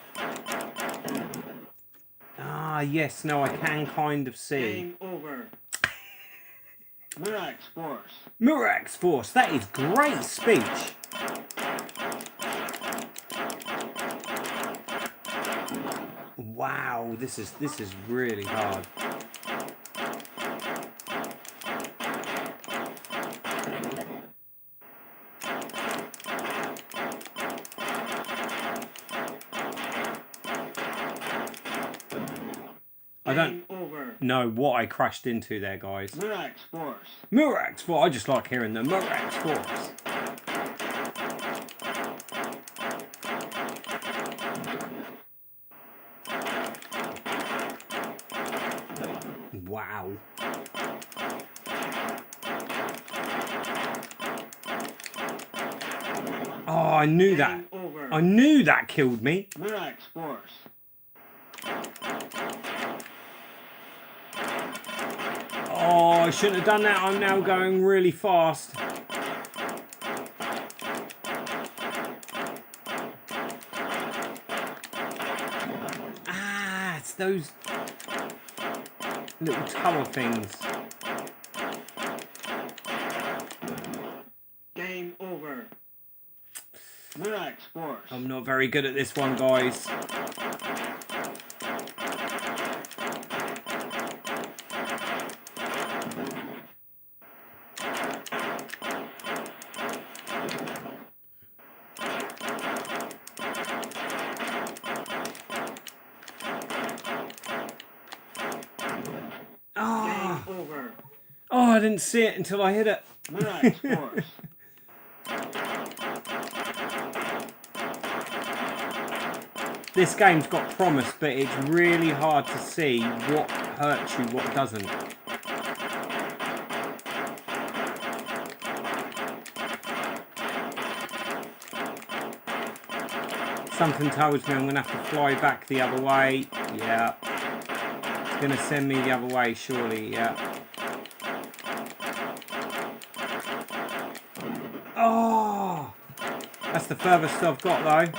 Ah, yes, no, I can kind of see. Game over. Myrax Force. Myrax Force, that is great speech. Wow, this is really hard. I don't know what I crashed into there, guys. Myrax Force. Myrax Force. I just like hearing the Myrax Force. Ow. Oh, I knew that. Game over. I knew that killed me. Relax, Force. Oh, I shouldn't have done that. I'm now going really fast. Ah, it's those little tower things. Game over. Relax, Force. I'm not very good at this one, guys. Game over. Oh, I didn't see it until I hit it. Relax, Force. This game's got promise, but it's really hard to see what hurts you, what doesn't. Something tells me I'm going to have to fly back the other way. Yeah. It's going to send me the other way, surely. Yeah. Oh! That's the furthest I've got, though.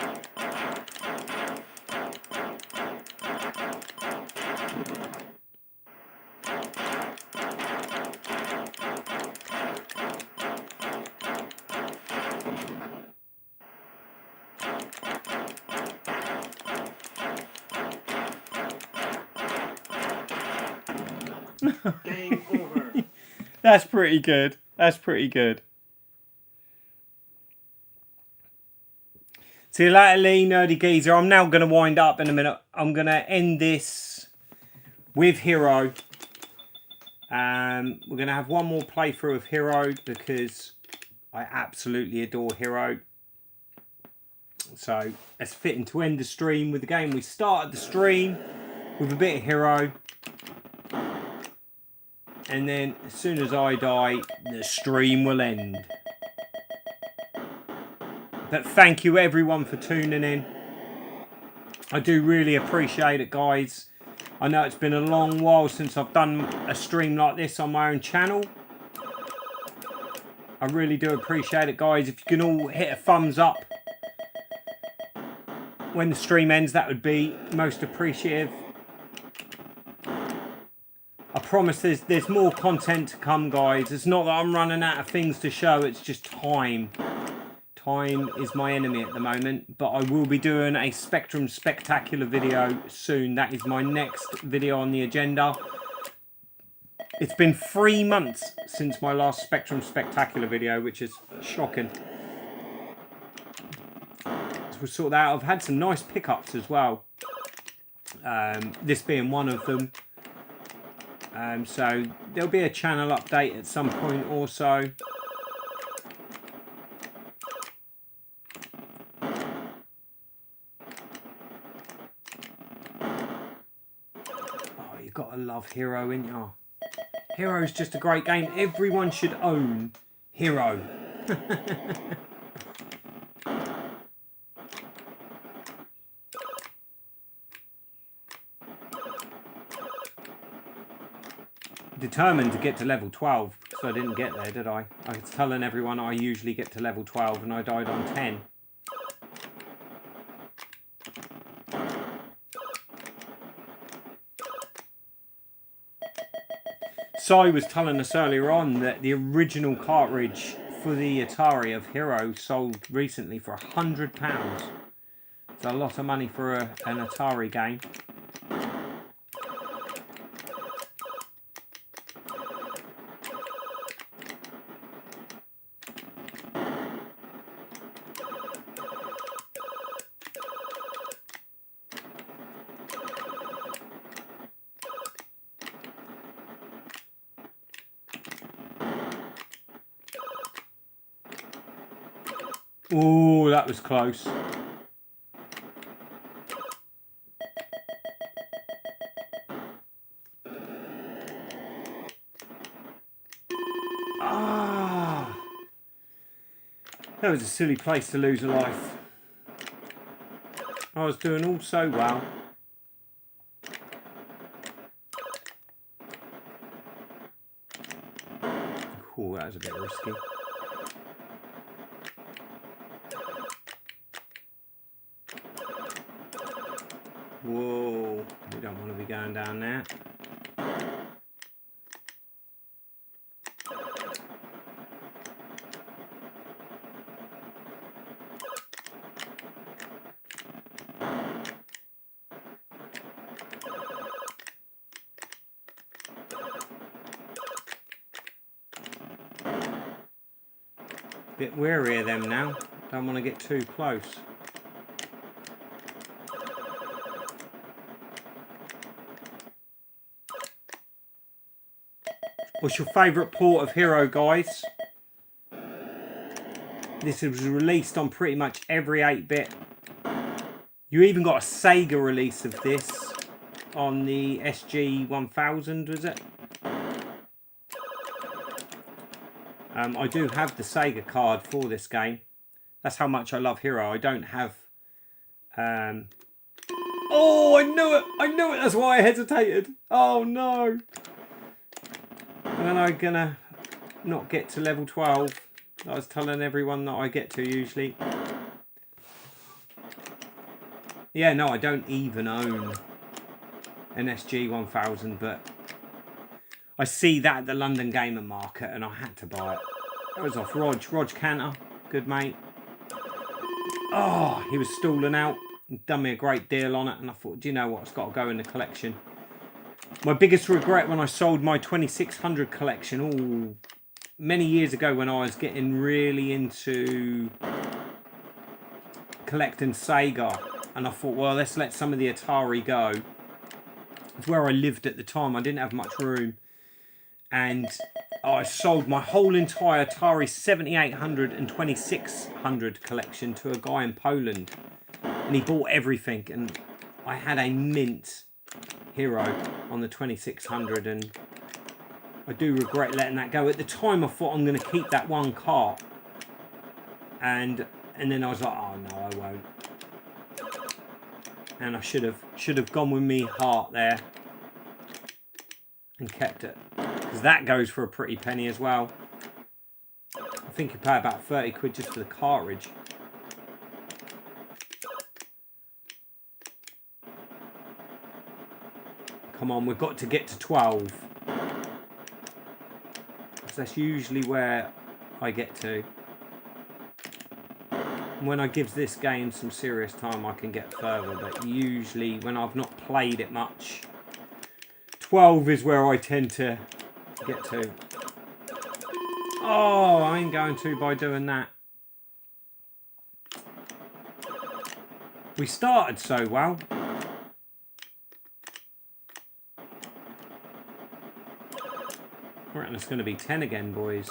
Game over. That's pretty good. That's pretty good. See you later, Lee, nerdy geezer. I'm now going to wind up in a minute. I'm going to end this with Hero. We're going to have one more playthrough of Hero because I absolutely adore Hero. So it's fitting to end the stream with the game. We started the stream with a bit of Hero. And then as soon as I die, the stream will end. But thank you everyone for tuning in. I do really appreciate it, guys. I know it's been a long while since I've done a stream like this on my own channel. I really do appreciate it, guys. If you can all hit a thumbs up when the stream ends, that would be most appreciative. I promise there's more content to come, guys. It's not that I'm running out of things to show, it's just time. Time is my enemy at the moment, but I will be doing a Spectrum Spectacular video soon. That is my next video on the agenda. It's been 3 months since my last Spectrum Spectacular video, which is shocking. So we'll sort that out. I've had some nice pickups as well. This being one of them. So there'll be a channel update at some point also. Oh, you gotta love Hero, ain't ya? Hero's just a great game. Everyone should own Hero. Determined to get to level 12 because I didn't get there, did I? I was telling everyone I usually get to level 12 and I died on 10. Sai was telling us earlier on that the original cartridge for the Atari of Hero sold recently for £100. It's a lot of money for an Atari game. Oh, that was close. That was a silly place to lose a life. I was doing all so well. Oh, that was a bit risky. Whoa, we don't want to be going down there. Bit wary of them now. Don't want to get too close. What's your favourite port of Hero, guys? This was released on pretty much every 8-bit. You even got a Sega release of this on the SG-1000, was it? I do have the Sega card for this game. That's how much I love Hero. I don't have... Oh, I knew it! I knew it! That's why I hesitated. Oh, no. And I'm gonna not get to level 12. I was telling everyone that I get to usually. Yeah, no, I don't even own an SG-1000, but I see that at the London Gamer Market and I had to buy it. That was off Rog Cantor, good mate. Oh, he was stalling out, done me a great deal on it, and I thought, do you know what, it's got to go in the collection. My biggest regret when I sold my 2600 collection, many years ago when I was getting really into collecting Sega, and I thought, well, let's let some of the Atari go. It's where I lived at the time. I didn't have much room, and I sold my whole entire Atari 7800 and 2600 collection to a guy in Poland, and he bought everything, and I had a mint Hero on the 2600, and I do regret letting that go. At the time I thought I'm going to keep that one cart, and then I was like, oh no, I won't. And I should have gone with me heart there and kept it, because that goes for a pretty penny as well. I think you pay about 30 quid just for the cartridge. Come on, we've got to get to 12. That's usually where I get to. When I give this game some serious time, I can get further, but usually when I've not played it much, 12 is where I tend to get to. Oh, I ain't going to by doing that. We started so well. I reckon it's going to be 10 again, boys.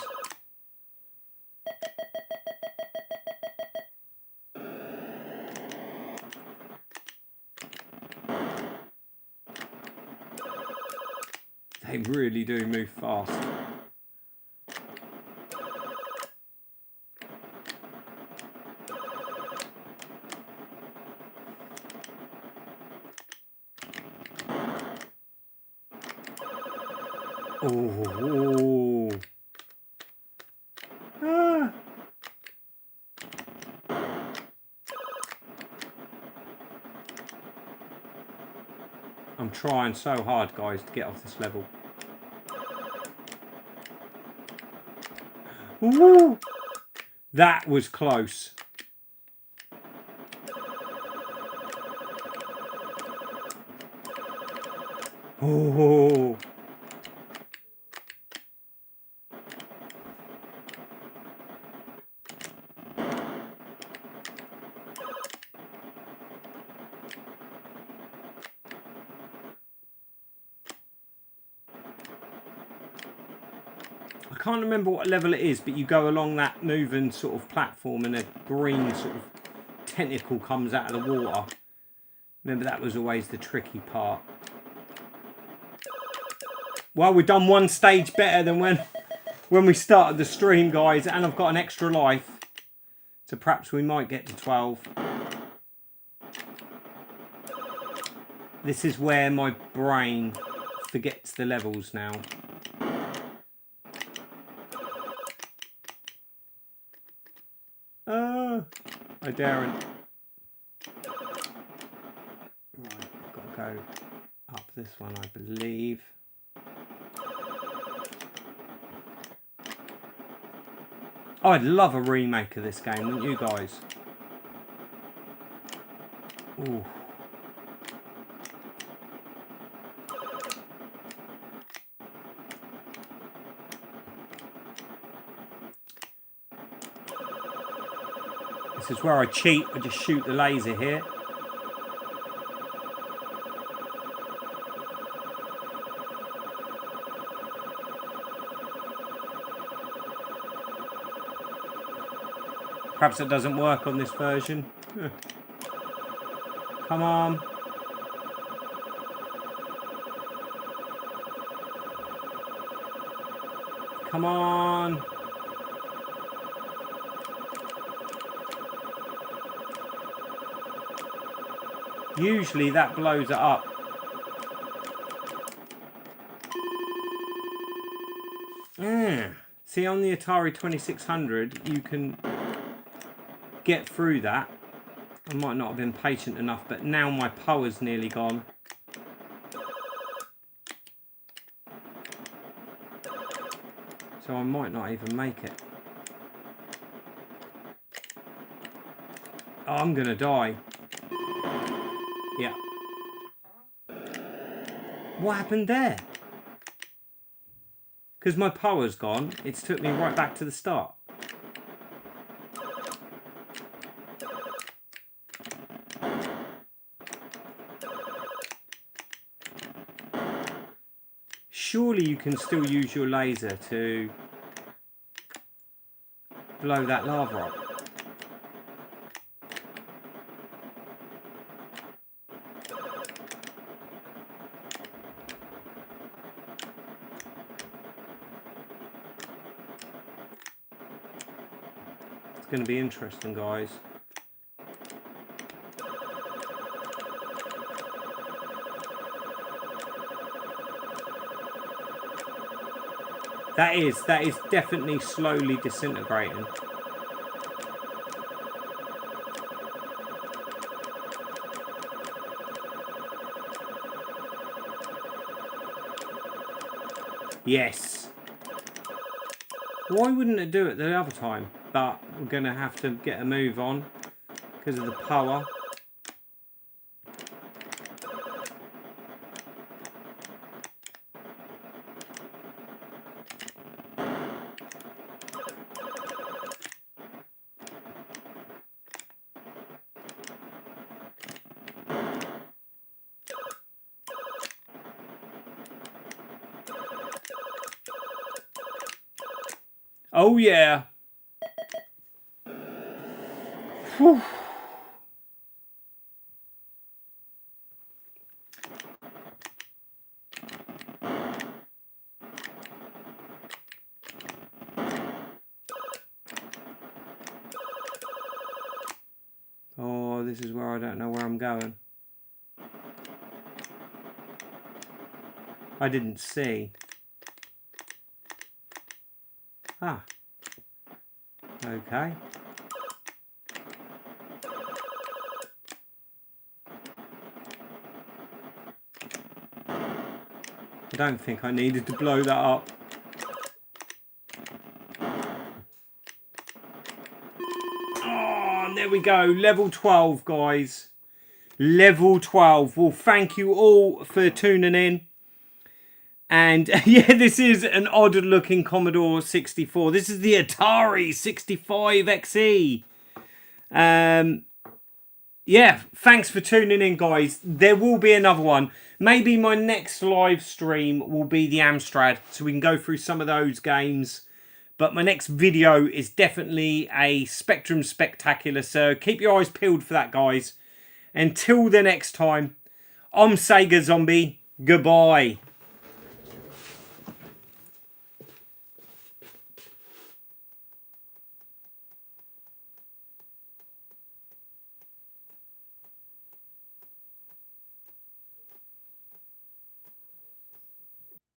They really do move fast. Oh. Ah. I'm trying so hard, guys, to get off this level. Ooh. That was close. Oh. I can't remember what level it is, but you go along that moving sort of platform and a green sort of tentacle comes out of the water. Remember, that was always the tricky part. Well, we've done one stage better than when we started the stream, guys, and I've got an extra life. So perhaps we might get to 12. This is where my brain forgets the levels now. I daren't. Right, I've got to go up this one, I believe. I'd love a remake of this game, wouldn't you guys? Ooh. This is where I cheat. I just shoot the laser here. Perhaps it doesn't work on this version. Come on. Come on. Usually that blows it up. See, on the Atari 2600, you can get through that. I might not have been patient enough, but now my power's nearly gone. So I might not even make it. Oh, I'm gonna die. Yeah. What happened there? Because my power's gone, it's took me right back to the start. Surely you can still use your laser to blow that lava up. It's going to be interesting, guys. That is definitely slowly disintegrating. Yes. Why wouldn't it do it the other time? But we're going to have to get a move on because of the power. Oh yeah. Whew. Oh, this is where I don't know where I'm going. I didn't see. Ah. Okay. I don't think I needed to blow that up. Oh, there we go. Level 12, guys. Level 12. Well, thank you all for tuning in. And yeah, this is an odd looking Commodore 64. This is the Atari 65XE. Yeah, thanks for tuning in, guys. There will be another one. Maybe my next live stream will be the Amstrad, so we can go through some of those games. But my next video is definitely a Spectrum Spectacular, so keep your eyes peeled for that, guys. Until the next time, I'm Sega Zombie. Goodbye.